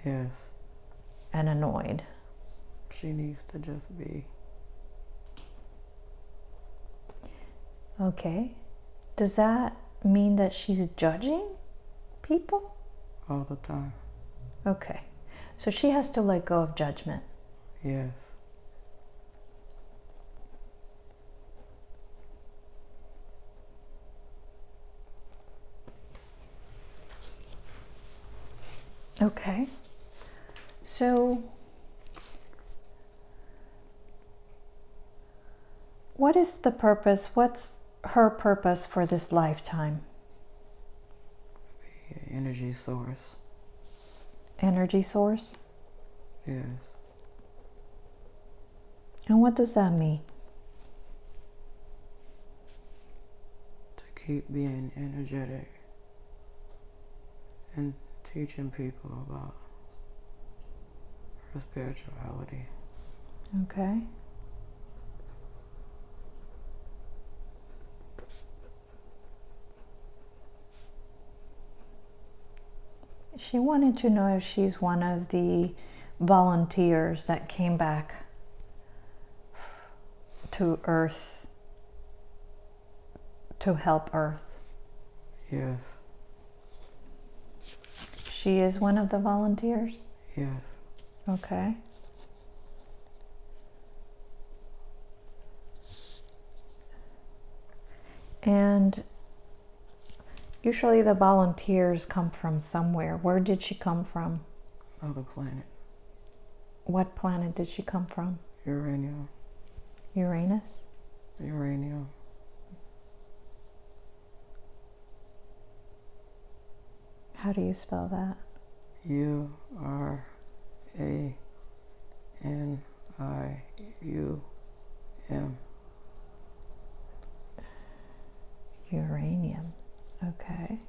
Yes. And annoyed. She needs to just be. Okay. Does that mean that she's judging people? All the time. Okay. So she has to let go of judgment. Yes. Okay. So what is the purpose? What's her purpose for this lifetime? Be an energy source. Energy source? Yes. And what does that mean? To keep being energetic and teaching people about her spirituality. Okay. She wanted to know if she's one of the volunteers that came back to Earth to help Earth. Yes. She is one of the volunteers? Yes. Okay. And usually the volunteers come from somewhere. Where did she come from? Other planet. What planet did she come from? Uranium. Uranus? Uranium. How do you spell that? Uranium. Uranium. Okay.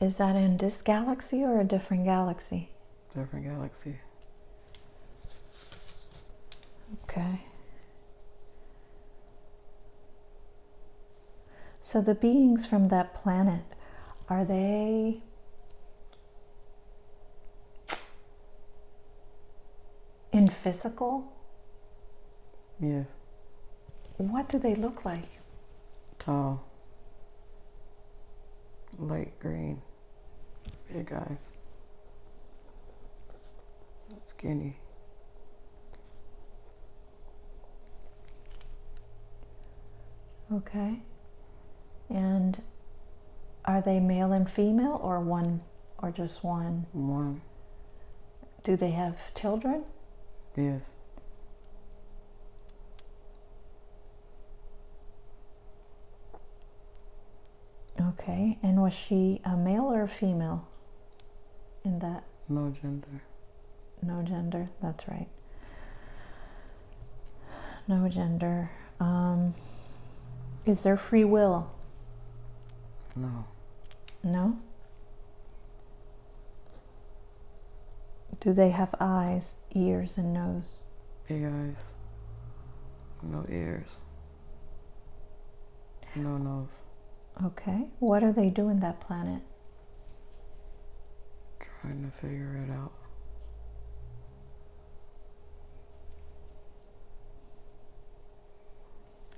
Is that in this galaxy or a different galaxy? Different galaxy. Okay. So the beings from that planet, are they in physical? Yes. What do they look like? Tall. Light green. Big eyes. Skinny. Okay. And are they male and female, or one, or just one? One. Do they have children? Yes. Okay. And was she a male or a female in that? No gender. No gender. That's right. No gender. Is there free will? No. No? Do they have eyes, ears, and nose? Big eyes. No ears. No nose. Okay. What do they do in that planet? Trying to figure it out.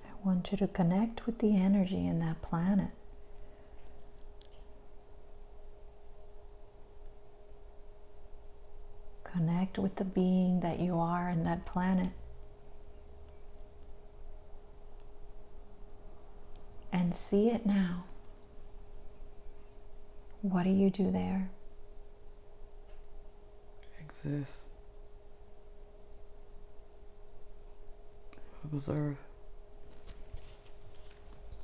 I want you to connect with the energy in that planet. Connect with the being that you are in that planet. And see it now. What do you do there? Exist. Observe.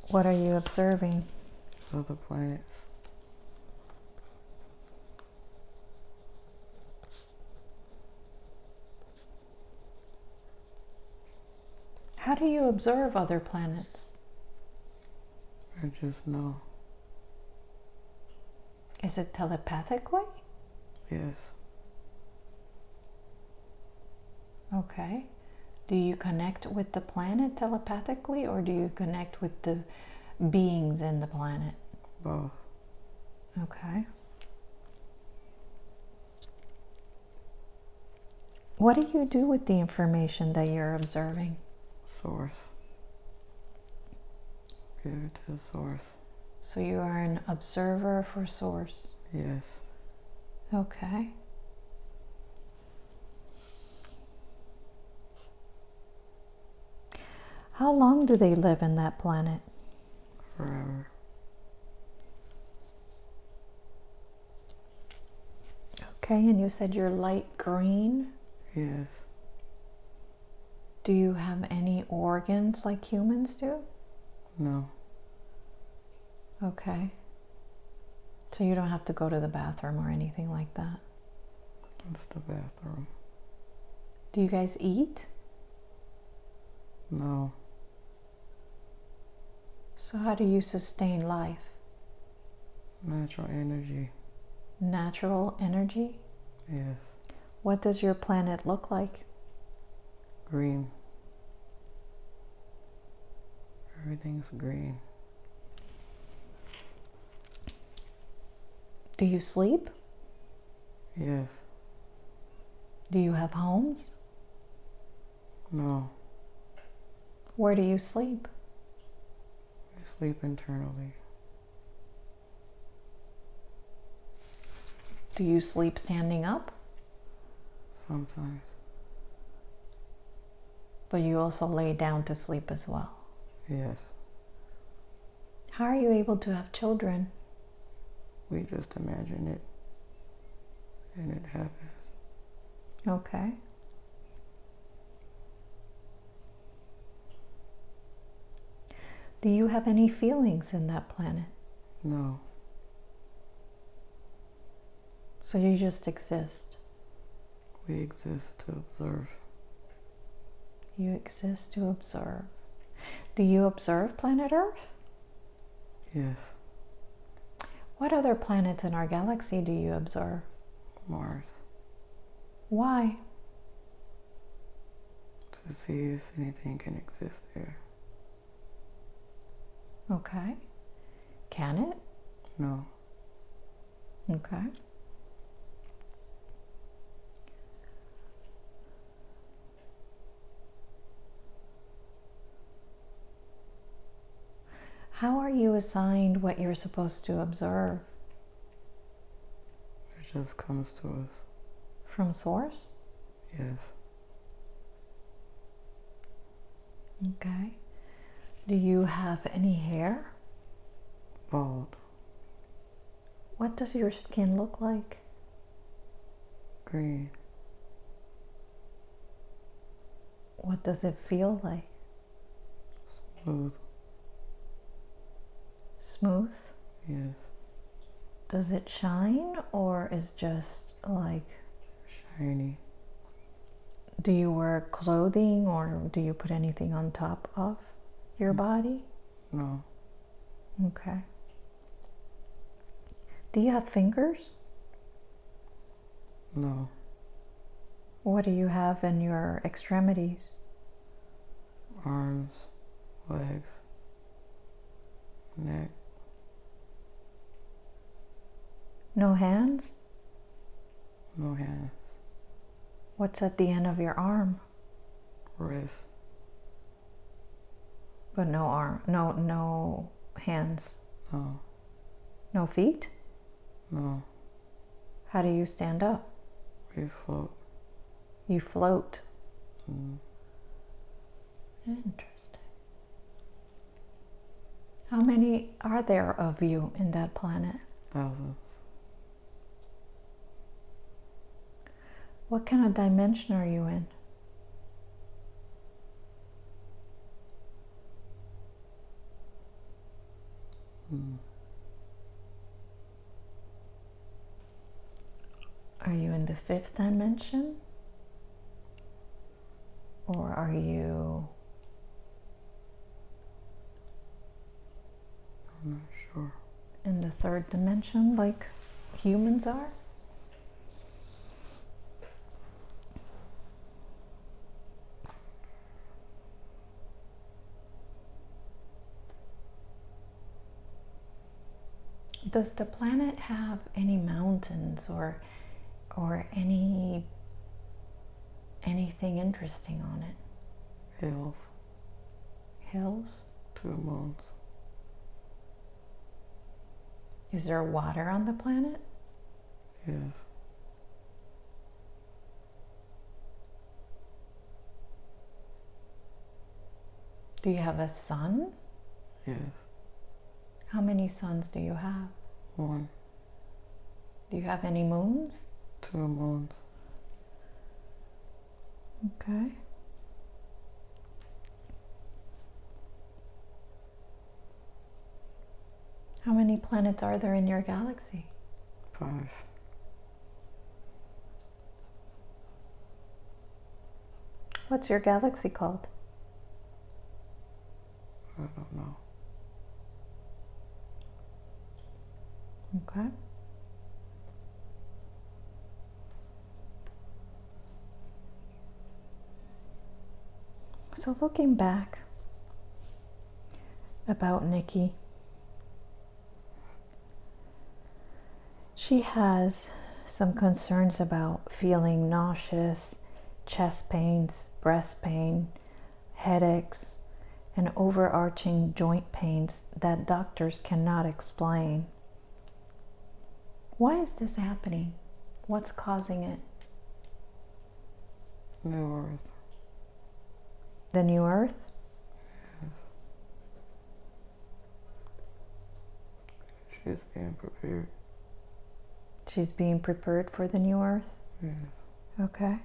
What are you observing? Other planets. How do you observe other planets? I just know. Is it telepathically? Yes. Okay. Do you connect with the planet telepathically, or do you connect with the beings in the planet? Both. Okay. What do you do with the information that you're observing? Source. Give it to the source. So you are an observer for source. Yes. Okay. How long do they live in that planet? Forever. Okay, and you said you're light green. Yes. Do you have any organs like humans do? No. Okay. So you don't have to go to the bathroom or anything like that. It's the bathroom. Do you guys eat? No. So how do you sustain life? Natural energy. Natural energy? Yes. What does your planet look like? Green. Everything's green. Do you sleep? Yes. Do you have homes? No. Where do you sleep? I sleep internally. Do you sleep standing up? Sometimes. But you also lay down to sleep as well. Yes. How are you able to have children? We just imagine it. And it happens. Okay. Do you have any feelings in that planet? No. So you just exist. We exist to observe. You exist to observe. Do you observe planet Earth? Yes. What other planets in our galaxy do you observe? Mars. Why? To see if anything can exist there. Okay. Can it? No. Okay. How are you assigned what you're supposed to observe? It just comes to us. From source? Yes. Okay. Do you have any hair? Bald. What does your skin look like? Green. What does it feel like? Smooth. Smooth? Yes. Does it shine or is just like, Shiny. do you wear clothing or do you put anything on top of your body? No. Okay. Do you have fingers? No. What do you have in your extremities? Arms. Legs. Neck. No hands? No hands. What's at the end of your arm? Wrist. But no arm, no hands. No. No feet? No. How do you stand up? We float. You float. Mm. Interesting. How many are there of you in that planet? Thousands. What kind of dimension are you in? Mm. Are you in the fifth dimension? Or are you I'm not sure. in the third dimension like humans are? Does the planet have any mountains or anything interesting on it? Hills. Hills? 2 moons. Is there water on the planet? Yes. Do you have a sun? Yes. How many suns do you have? 1. Do you have any moons? 2 moons. Okay. How many planets are there in your galaxy? 5. What's your galaxy called? I don't know. Okay. So looking back about Nikki, she has some concerns about feeling nauseous, chest pains, breast pain, headaches, and overarching joint pains that doctors cannot explain. Why is this happening? What's causing it? New Earth. The new Earth? Yes. She's being prepared. She's being prepared for the new Earth? Yes. Okay.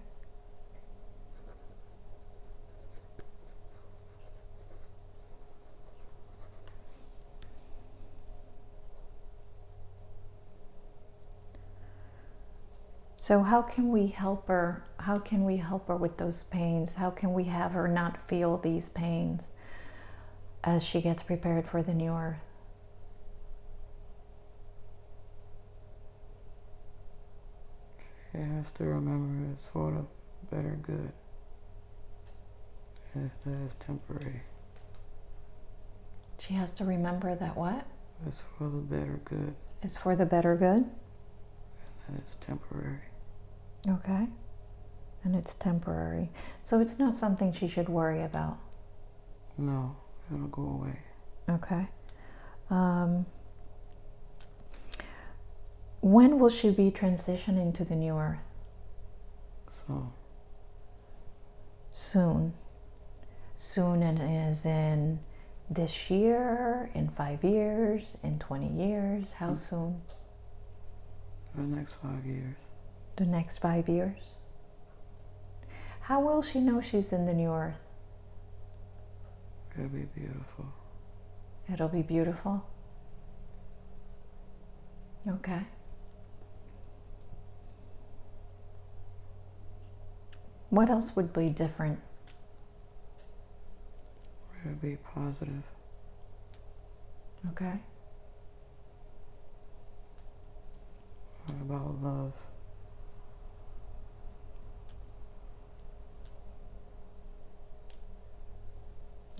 So how can we help her? How can we help her with those pains? How can we have her not feel these pains as she gets prepared for the new Earth? It has to remember it's for the better good. And if that is temporary. She has to remember that what? It's for the better good. It's for the better good? And it's temporary. Okay. And it's temporary. So it's not something she should worry about. No, it'll go away. Okay. When will she be transitioning to the new earth? So. Soon. Soon as in this year, in 5 years, in 20 years? How soon? The next 5 years. The next 5 years? How will she know she's in the new earth? It'll be beautiful. It'll be beautiful? Okay. What else would be different? It'll be positive. Okay. What about love?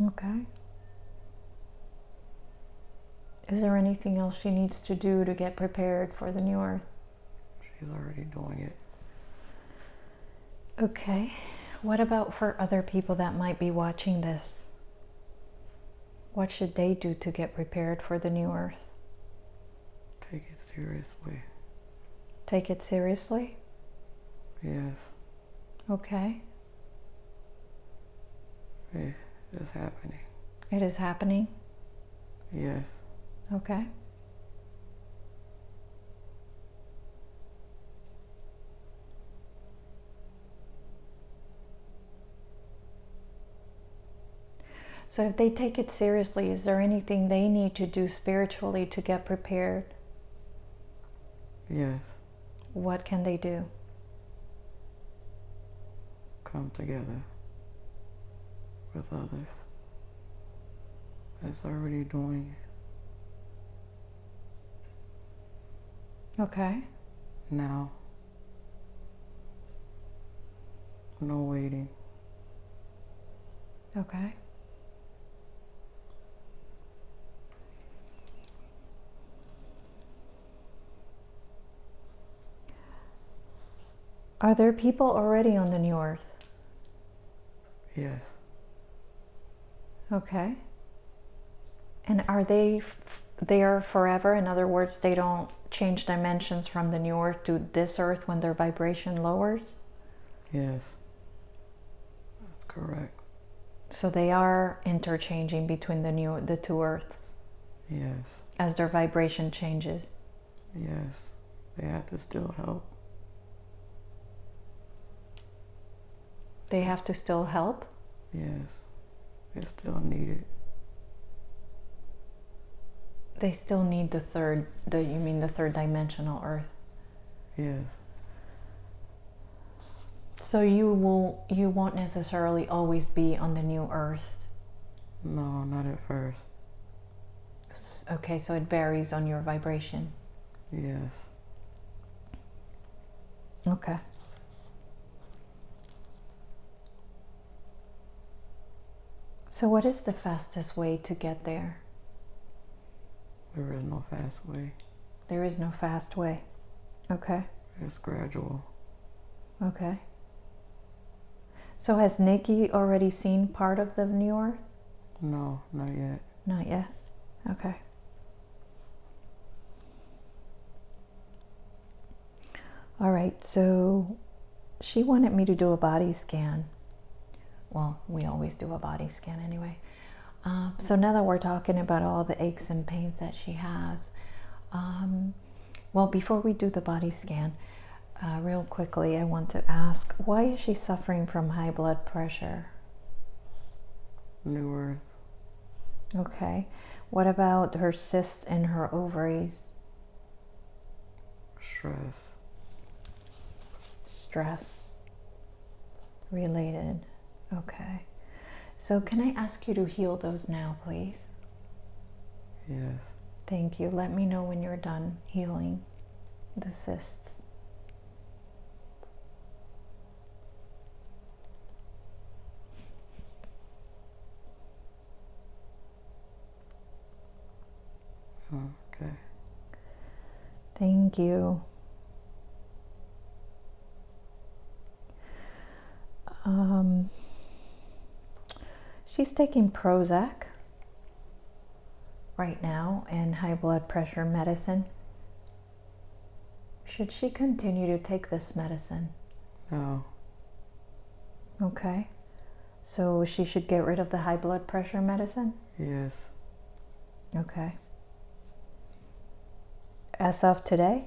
Okay. Is there anything else she needs to do to get prepared for the new earth? She's already doing it. Okay. What about for other people that might be watching this? What should they do to get prepared for the new earth? Take it seriously. Take it seriously? Yes. Okay. It is happening. It is happening? Yes. Okay. So if they take it seriously, is there anything they need to do spiritually to get prepared? Yes. What can they do? Come together with others that's already doing it. Okay. Now. No waiting. Okay. Are there people already on the new earth? Yes. Okay. And are they there forever? In other words, they don't change dimensions from the new earth to this earth when their vibration lowers? Yes. That's correct. So they are interchanging between the two earths? Yes. As their vibration changes? Yes. They have to still help. They have to still help? Yes. They still need it. They still need you mean the third dimensional earth? Yes. So you won't necessarily always be on the new earth? No, not at first. Okay, so it varies on your vibration? Yes. Okay. So what is the fastest way to get there? There is no fast way. There is no fast way. Okay. It's gradual. Okay. So has Nikki already seen part of the new earth? No, not yet. Not yet. Okay. All right, so she wanted me to do a body scan. Well, we always do a body scan anyway. So now that we're talking about all the aches and pains that she has, well, before we do the body scan, real quickly, I want to ask, why is she suffering from high blood pressure? New earth. Okay. What about her cysts in her ovaries? Stress. Stress related. Okay. So can I ask you to heal those now, please? Yes. Thank you. Let me know when you're done healing the cysts. Okay. Thank you. She's taking Prozac right now and high blood pressure medicine. Should she continue to take this medicine? No. Okay. So she should get rid of the high blood pressure medicine? Yes. Okay. As of today?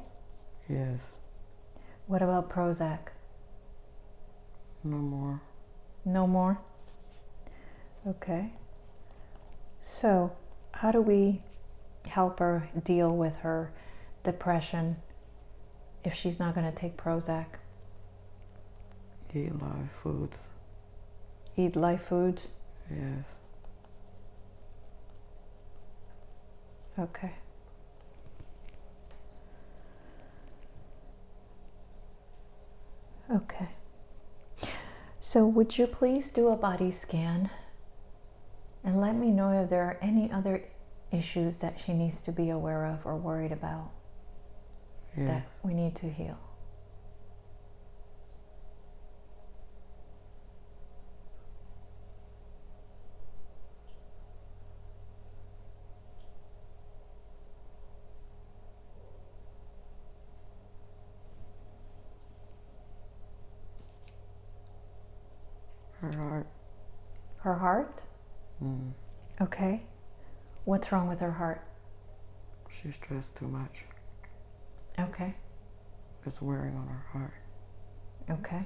Yes. What about Prozac? No more. No more? Okay. So, how do we help her deal with her depression if she's not going to take Prozac? Eat live foods. Eat live foods? Yes. Okay. Okay. So would you please do a body scan and let me know if there are any other issues that she needs to be aware of or worried about Yes. that we need to heal? Her heart. Her heart? Mm. Okay. What's wrong with her heart? She stressed too much. Okay. It's wearing on her heart. Okay.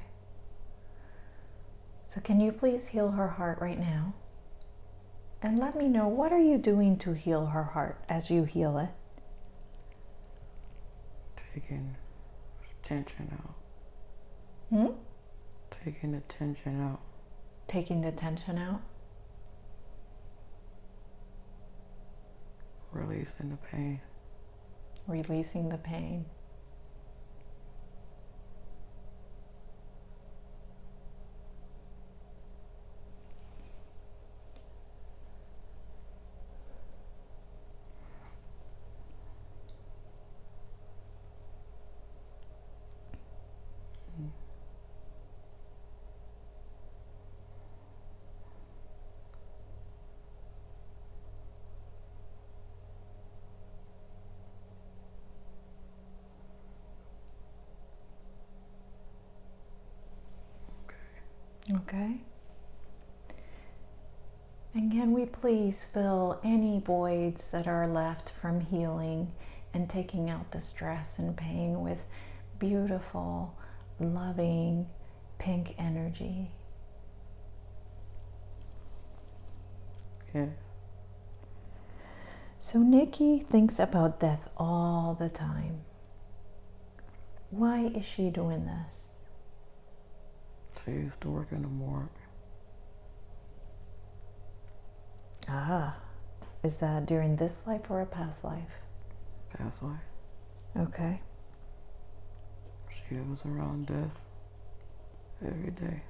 So can you please heal her heart right now? And let me know, what are you doing to heal her heart as you heal it? Taking tension out. Hmm? Taking the tension out. Taking the tension out? Releasing the pain. Releasing the pain. Mm. Okay. And can we please fill any voids that are left from healing and taking out the stress and pain with beautiful, loving, pink energy? Yeah. So Nikki thinks about death all the time. Why is she doing this? She used to work in the morgue. Ah, is that during this life or a past life? Past life. Okay. She was around death every day.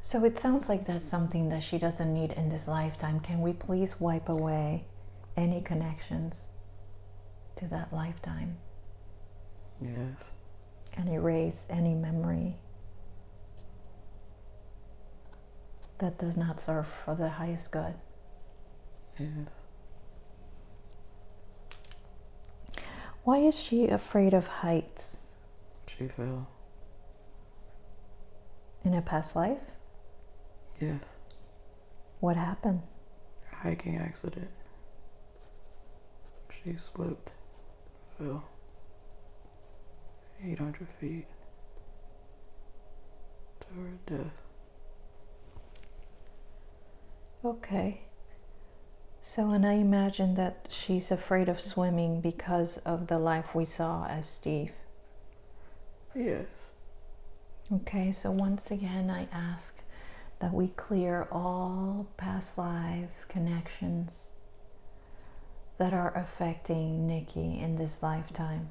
So it sounds like that's something that she doesn't need in this lifetime. Can we please wipe away any connections to that lifetime Yes. and erase any memory that does not serve for the highest good? Yes. Why is she afraid of heights? She fell. In a past life? Yes. What happened? Hiking accident. She slipped. Fell. 800 feet to her death. Okay. So, and I imagine that she's afraid of swimming because of the life we saw as Steve. Yes. Okay, so once again, I ask that we clear all past life connections that are affecting Nikki in this lifetime.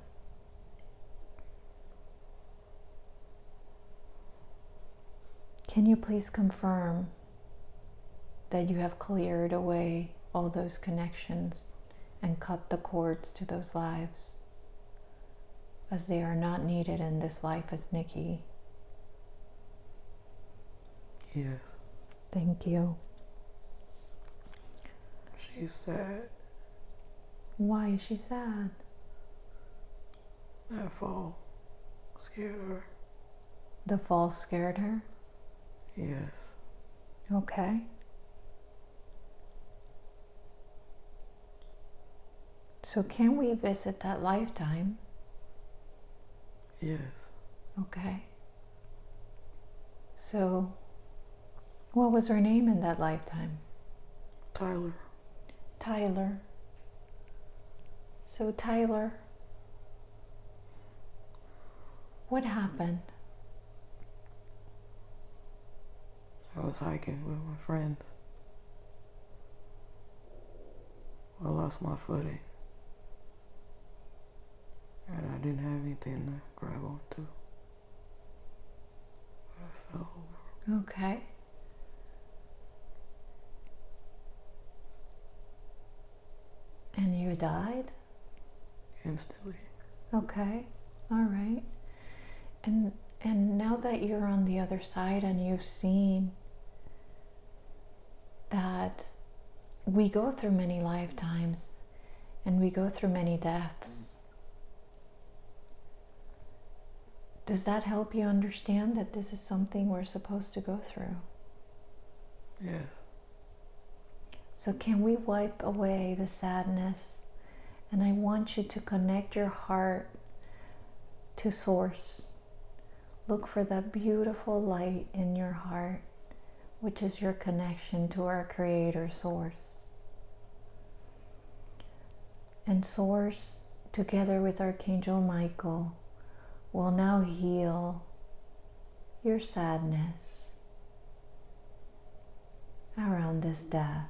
Can you please confirm that you have cleared away all those connections and cut the cords to those lives, as they are not needed in this life as Nikki. Yes. Thank you. She's sad. Why is she sad? That fall scared her. The fall scared her? Yes. Okay. So can we visit that lifetime? Yes. Okay. So what was her name in that lifetime? Tyler. Tyler. So Tyler, what happened? I was hiking with my friends. I lost my footing. And I didn't have anything to grab onto. I fell over. Okay. And you died? Instantly. Okay. All right. And now that you're on the other side and you've seen that we go through many lifetimes and we go through many deaths, does that help you understand that this is something we're supposed to go through? Yes. So can we wipe away the sadness? And I want you to connect your heart to Source. Look for that beautiful light in your heart, which is your connection to our Creator Source. And Source, together with Archangel Michael, will now heal your sadness around this death.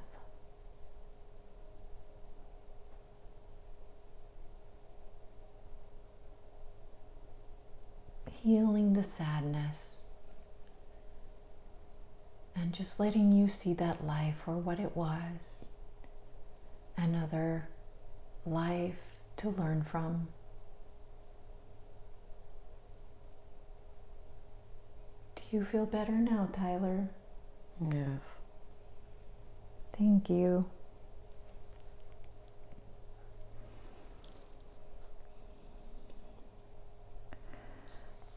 Healing the sadness and just letting you see that life for what it was. Another life to learn from. Do you feel better now, Tyler? Yes. Thank you.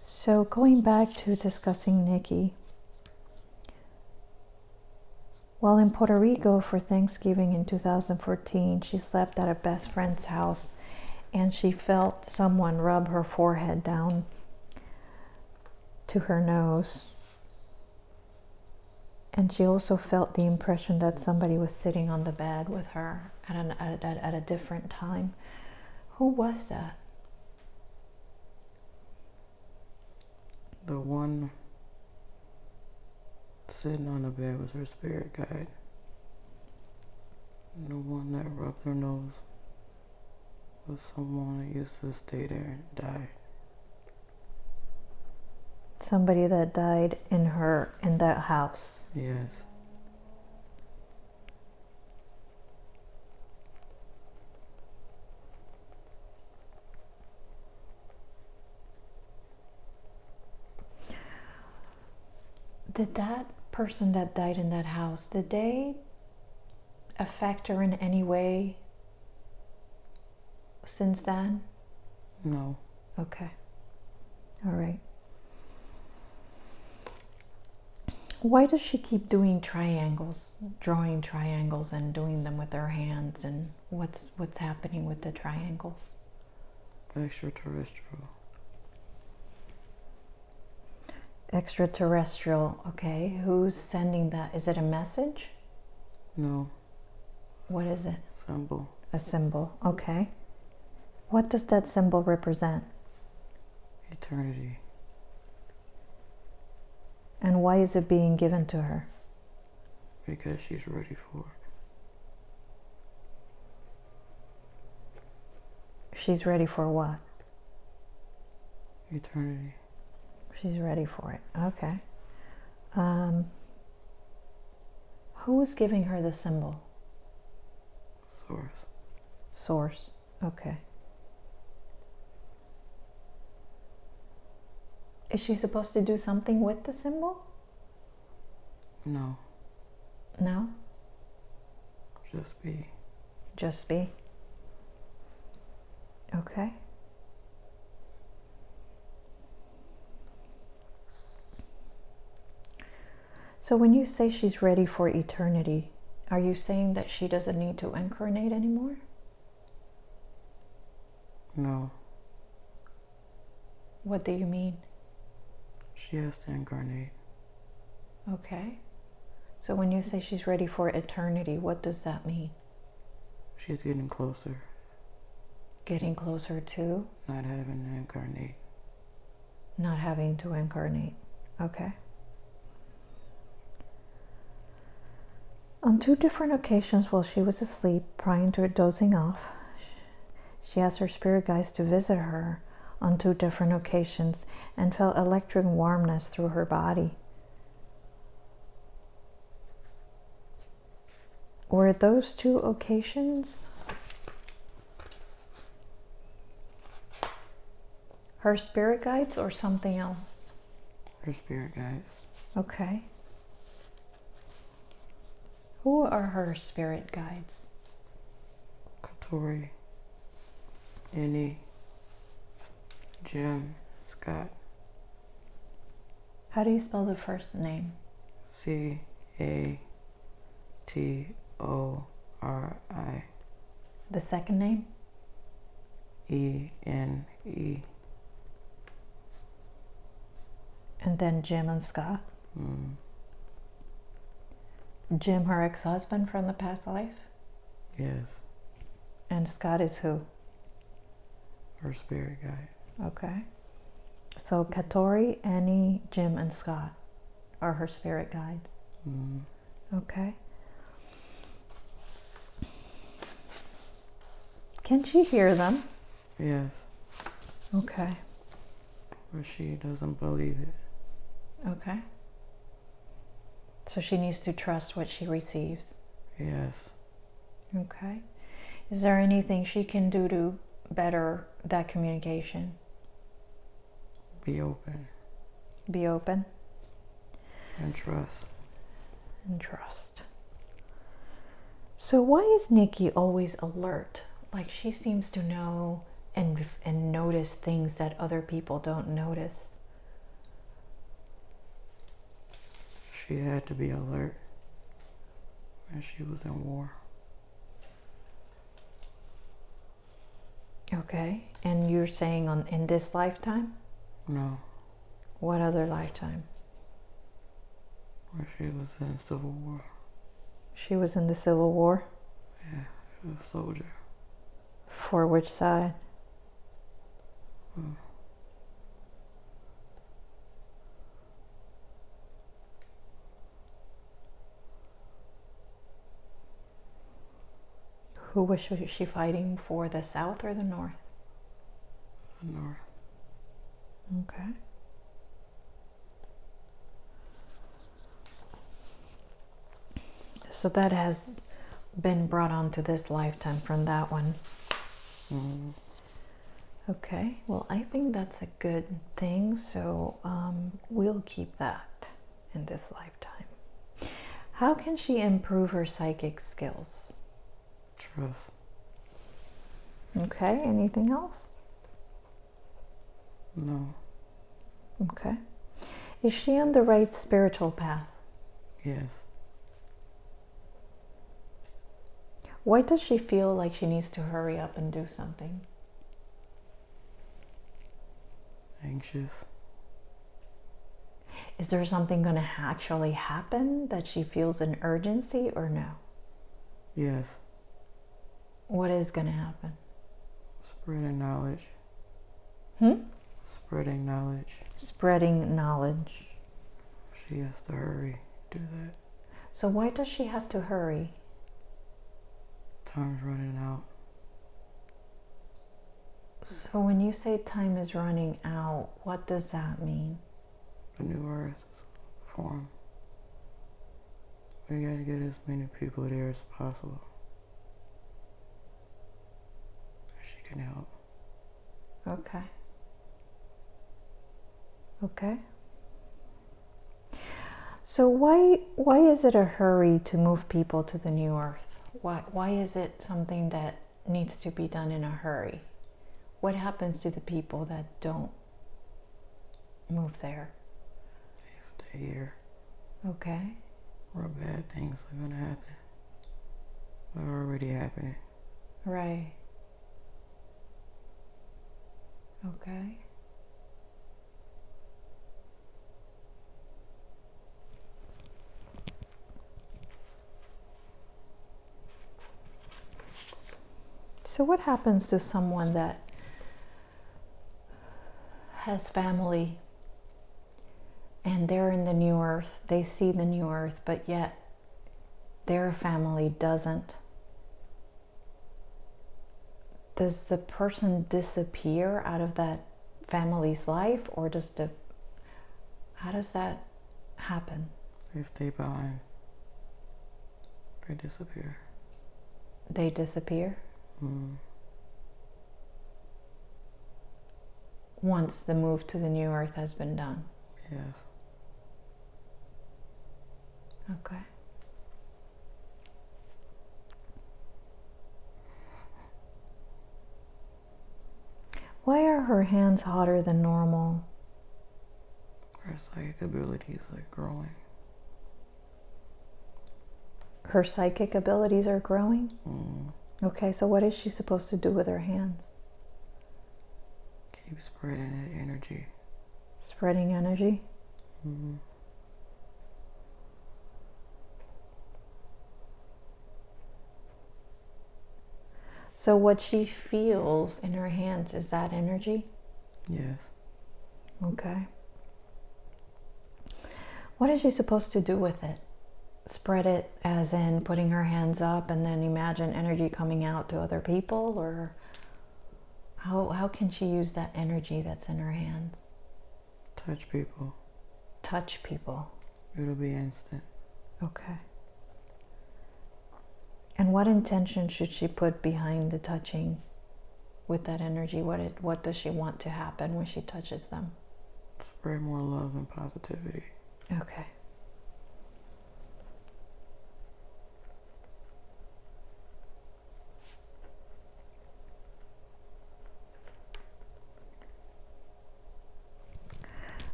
So going back to discussing Nikki, while in Puerto Rico for Thanksgiving in 2014, she slept at a best friend's house and she felt someone rub her forehead down to her nose. And she also felt the impression that somebody was sitting on the bed with her at a different time. Who was that? The one sitting on the bed was her spirit guide. And the one that rubbed her nose was someone that used to stay there and died. Somebody that died in that house. Yes. Did that person that died in that house, did they affect her in any way since then? No. Okay. All right. Why does she keep doing triangles, drawing triangles and doing them with her hands, and what's happening with the triangles? Extra-terrestrial. Extra-terrestrial, okay. Who's sending that? Is it a message? No. What is it? Symbol. A symbol, okay. What does that symbol represent? Eternity. And why is it being given to her? Because she's ready for it. She's ready for what? Eternity. She's ready for it, okay. Who is giving her the symbol? Source. Source. Okay. Is she supposed to do something with the symbol? No. No? Just be. Just be. Okay. So when you say she's ready for eternity, are you saying that she doesn't need to incarnate anymore? No. What do you mean? She has to incarnate. Okay. So when you say she's ready for eternity, what does that mean? She's getting closer. Getting closer to? Not having to incarnate. Not having to incarnate. Okay. On 2 different occasions while she was asleep, prior to dozing off, she asked her spirit guides to visit her on 2 different occasions and felt electric warmness through her body. Were those 2 occasions her spirit guides or something else? Her spirit guides. Okay. Who are her spirit guides? Katori, Annie, Jim, Scott. How do you spell the first name? Catori. The second name? Ene. And then Jim and Scott? Mm. Jim, her ex-husband from the past life? Yes. And Scott is who? Her spirit guide. Okay. So Katori, Annie, Jim, and Scott are her spirit guides. Mm. Okay. Can she hear them? Yes. Okay. But she doesn't believe it. Okay. So she needs to trust what she receives. Yes. Okay. Is there anything she can do to better that communication? Be open. Be open And trust. and trust. So why is Nikki always alert? Like she seems to know and notice things that other people don't notice. She had to be alert when she was in war. Okay. And you're saying in this lifetime? No. What other lifetime? When she was in Civil War. She was in the Civil War? Yeah, she was a soldier. For which side? Mm. Who was she fighting for, the South or the North? The North. Okay. So that has been brought onto this lifetime from that one. Mm. Okay, well, I think that's a good thing, so we'll keep that in this lifetime. How can she improve her psychic skills? Trust. Okay, anything else? No. Okay. Is she on the right spiritual path? Yes. Why does she feel like she needs to hurry up and do something? Anxious. Is there something going to actually happen that she feels an urgency or no? Yes. What is going to happen? Spreading knowledge. Spreading knowledge. Spreading knowledge. She has to hurry. Do that. So why does she have to hurry? Time's running out. So when you say time is running out, what does that mean? The new earth form. We gotta get as many people there as possible. She can help. Okay. Okay. So why is it a hurry to move people to the new earth? Why is it something that needs to be done in a hurry? What happens to the people that don't move there? They stay here. Okay. Or bad things are gonna happen. They're already happening. Right. Okay. So what happens to someone that has family and they're in the new earth, they see the new earth, but yet their family doesn't? Does the person disappear out of that family's life, or how does that happen? They stay behind. They disappear. They disappear once the move to the new earth has been done. Yes. Okay. Why are her hands hotter than normal? Her psychic abilities are growing. Her psychic abilities are growing? Okay, so what is she supposed to do with her hands? Keep spreading that energy. Spreading energy? So what she feels in her hands, is that energy? Yes. Okay. What is she supposed to do with it? Spread it as in putting her hands up and then imagine energy coming out to other people? Or how can she use that energy that's in her hands? Touch people. Touch people. It'll be instant. Okay. And what intention should she put behind the touching with that energy? What does she want to happen when she touches them? Spread more love and positivity. Okay.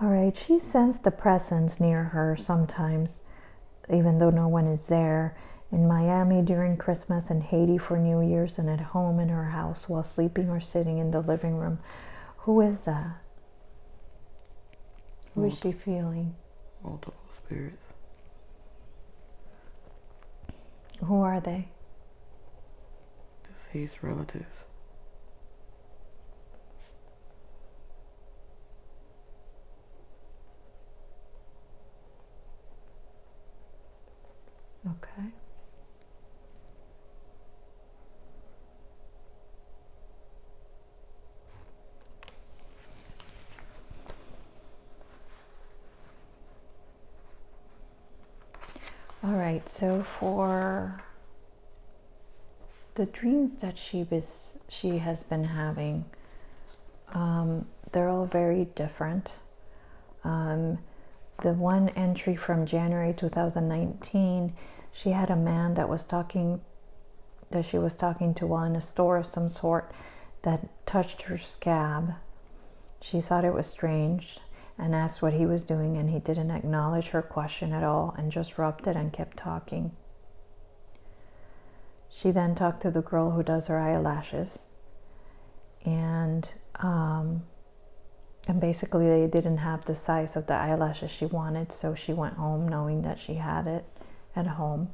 All right, she sensed the presence near her sometimes, even though no one is there. In Miami during Christmas, in Haiti for New Year's, and at home in her house while sleeping or sitting in the living room. Who is that? Who is she feeling? Multiple spirits. Who are they? Deceased relatives. Okay. All right, so for the dreams that she has been having, they're all very different. The one entry from January 2019, she had a man that she was talking to while in a store of some sort that touched her scab. She thought it was strange and asked what he was doing, and he didn't acknowledge her question at all and just rubbed it and kept talking. She then talked to the girl who does her eyelashes, and basically they didn't have the size of the eyelashes she wanted, so she went home knowing that she had it at home.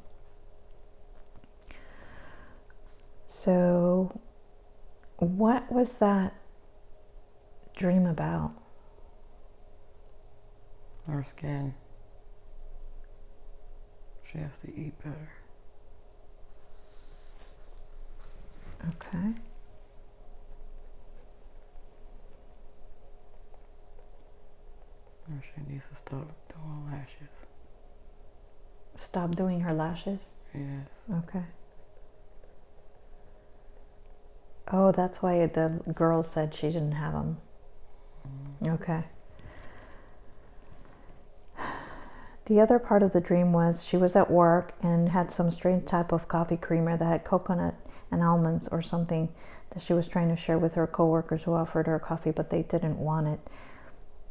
So what was that dream about? Her skin. She has to eat better. Okay. Or she needs to stop doing lashes. Stop doing her lashes? Yes. Okay. Oh, that's why the girl said she didn't have them. Okay. The other part of the dream was she was at work and had some strange type of coffee creamer that had coconut and almonds or something that she was trying to share with her coworkers who offered her coffee, but they didn't want it.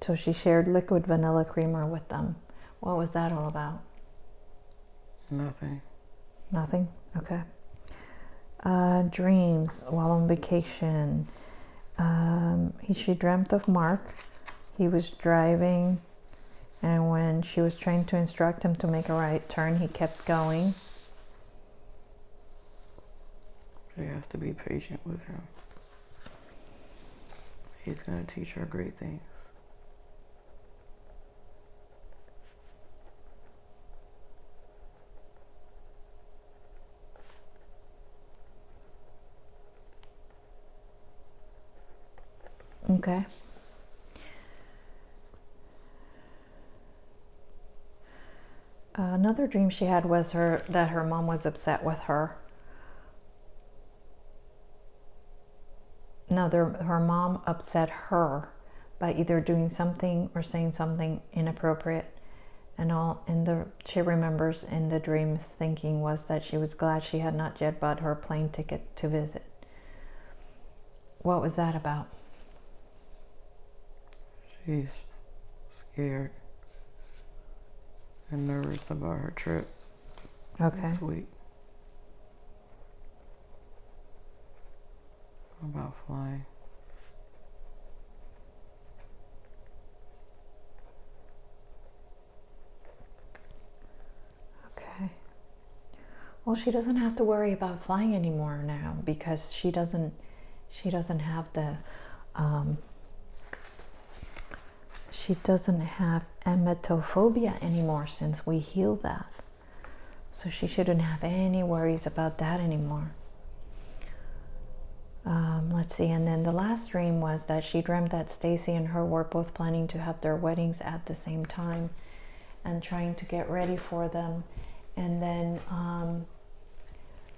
So she shared liquid vanilla creamer with them. What was that all about? Nothing. Nothing? Okay. Dreams while on vacation. She dreamt of Mark. He was driving, and when she was trying to instruct him to make a right turn, he kept going. She has to be patient with him. He's going to teach her great things. Okay. Another dream she had was that her mom was upset with her. No, her mom upset her by either doing something or saying something inappropriate. And she remembers in the dreams thinking was that she was glad she had not yet bought her plane ticket to visit. What was that about? She's scared and nervous about her trip next week. About flying. Okay. Well, she doesn't have to worry about flying anymore now because she doesn't have she doesn't have emetophobia anymore since we healed that. So she shouldn't have any worries about that anymore. Let's see, and then the last dream was that she dreamt that Stacy and her were both planning to have their weddings at the same time and trying to get ready for them. And then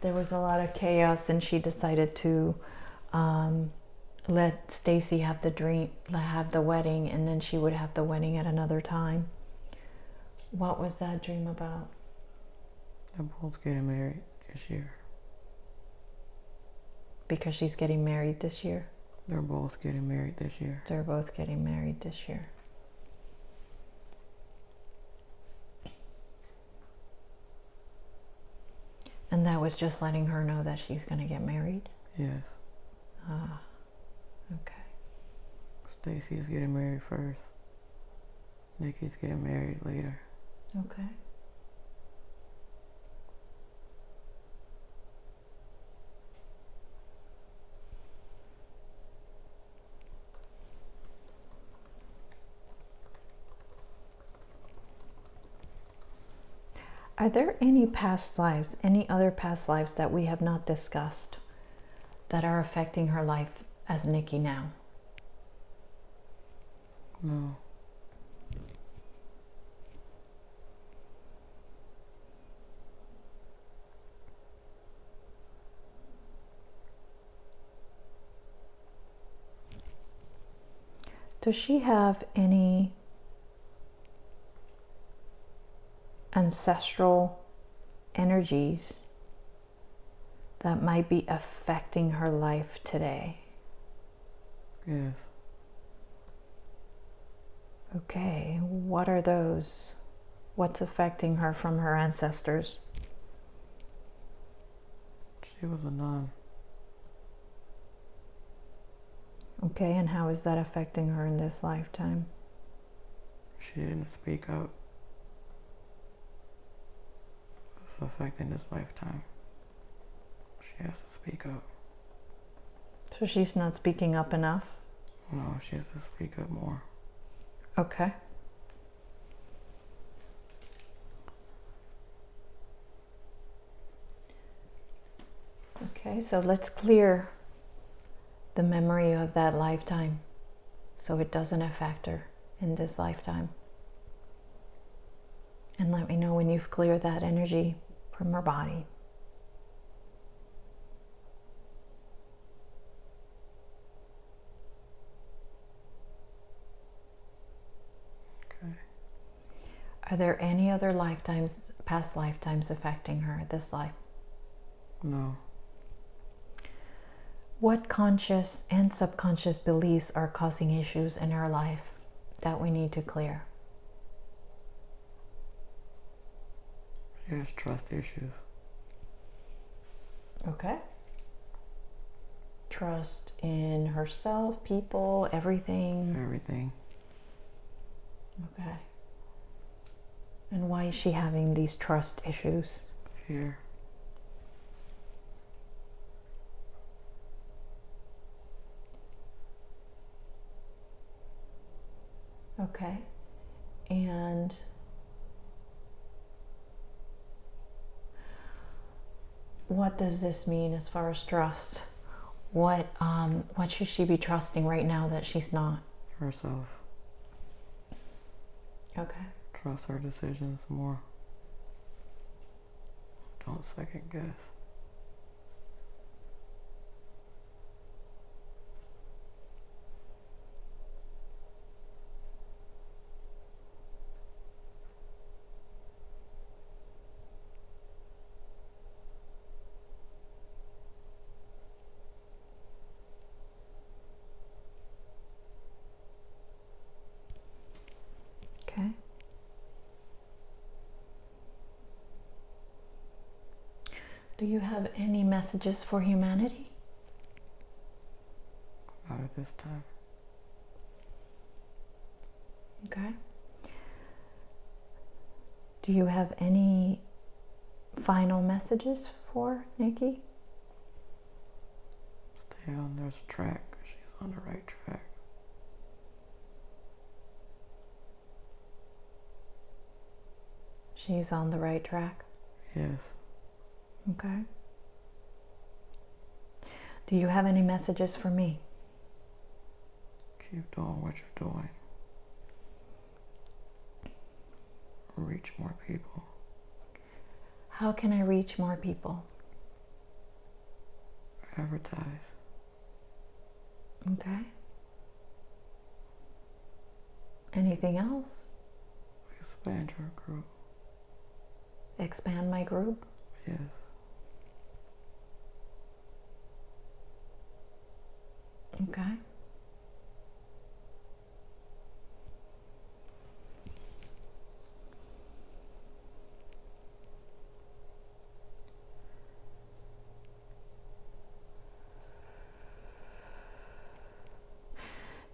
there was a lot of chaos, and she decided to let Stacy have the wedding, and then she would have the wedding at another time. What was that dream about? They're both getting married this year. Because she's getting married this year? They're both getting married this year. They're both getting married this year. And that was just letting her know that she's going to get married? Yes. Ah, okay. Stacy is getting married first. Nikki's getting married later. Okay. Are there any past lives, any other past lives that we have not discussed that are affecting her life as Nikki now? No. Does she have any ancestral energies that might be affecting her life today? Yes. Okay, what are those? What's affecting her from her ancestors? She was a nun. Okay, and how is that affecting her in this lifetime? She didn't speak up. It's affecting this lifetime. She has to speak up. So she's not speaking up enough? No, she has to speak up more. Okay. Okay, so let's clear the memory of that lifetime so it doesn't affect her in this lifetime. And let me know when you've cleared that energy from her body. Okay. Are there any other lifetimes, past lifetimes, affecting her this life? No. What conscious and subconscious beliefs are causing issues in her life that we need to clear? There's trust issues. Okay. Trust in herself, people, everything. Everything. Okay. And why is she having these trust issues? Fear. Okay. And what does this mean as far as trust? What should she be trusting right now that she's not? Herself. Okay. Trust her decisions more. Don't second guess. Okay. Do you have any messages for humanity? Not at this time. Okay. Do you have any final messages for Nikki? Stay on this track. She's on the right track. She's on the right track. Yes. Okay. Do you have any messages for me? Keep doing what you're doing. Reach more people. How can I reach more people? Advertise. Okay. Anything else? Expand your group. Expand my group? Yes. Okay.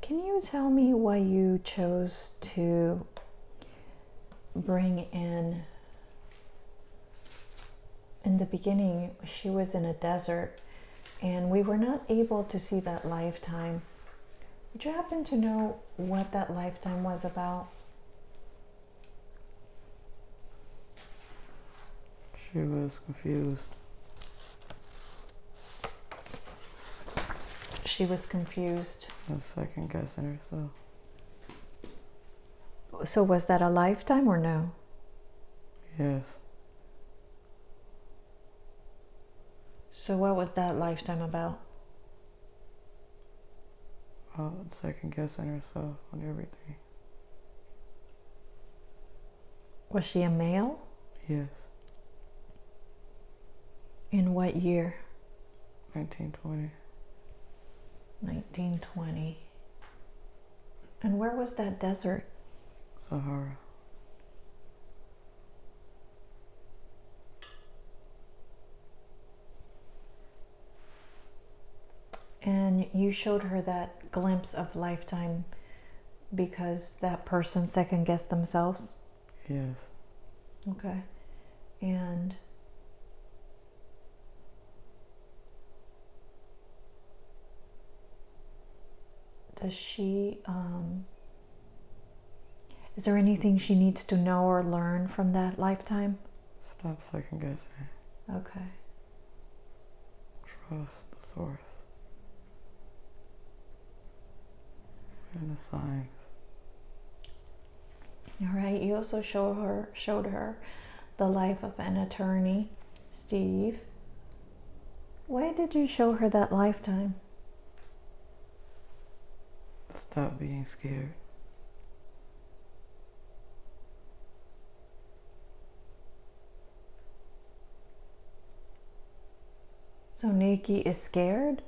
Can you tell me why you chose to bring in the beginning, she was in a desert and we were not able to see that lifetime. Would you happen to know what that lifetime was about? She was confused. She was confused. And second guessing herself. So was that a lifetime or no? Yes. So what was that lifetime about? Second guessing herself on everything. Was she a male? Yes. In what year? 1920. 1920. And where was that desert? Sahara. And you showed her that glimpse of lifetime because that person second guessed themselves? Yes. Okay. And does she, is there anything she needs to know or learn from that lifetime? Stop second guessing. Okay. Trust the source and the signs. All right. You also showed her the life of an attorney, Steve. Why did you show her that lifetime? Stop being scared. So Nikki is scared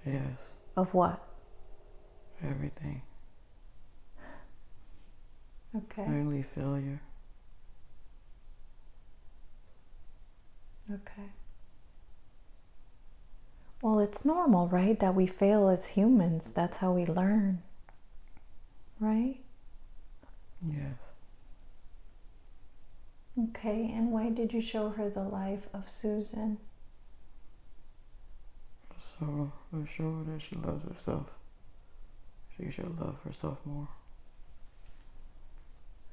Yes, of what? everything. Okay. Early failure. Okay. Well, it's normal, right? That we fail as humans. That's how we learn, right? Yes. Okay. And why did you show her the life of Susan? So to show her that she loves herself. She should love herself more.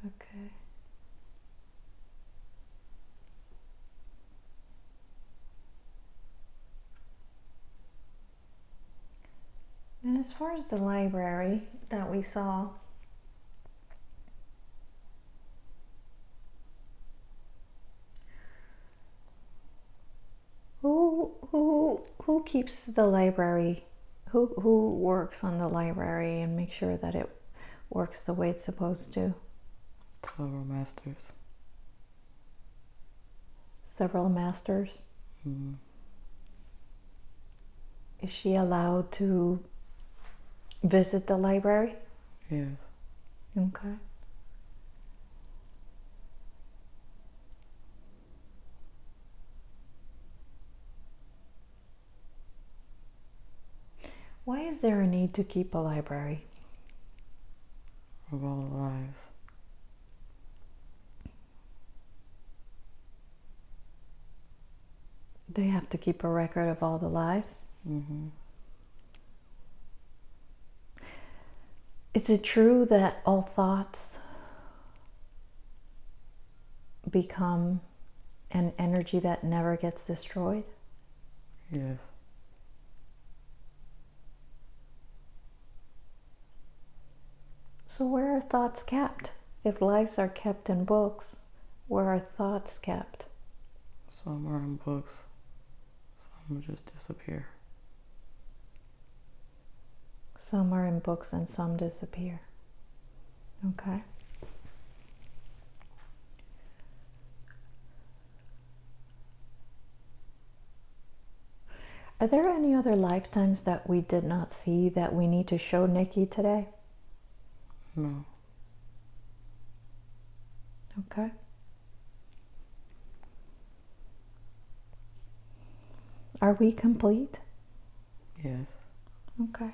Okay. And as far as the library that we saw, who keeps the library? Who works on the library and make sure that it works the way it's supposed to? Several masters. Several masters. Mm-hmm. Is she allowed to visit the library? Yes. Okay. Why is there a need to keep a library? Of all lives. They have to keep a record of all the lives? Mm-hmm. Is it true that all thoughts become an energy that never gets destroyed? Yes. So where are thoughts kept? If lives are kept in books, where are thoughts kept? Some are in books. Some just disappear. Some are in books and some disappear. Okay. Are there any other lifetimes that we did not see that we need to show Nikki today? No. Okay. Are we complete? Yes. Okay.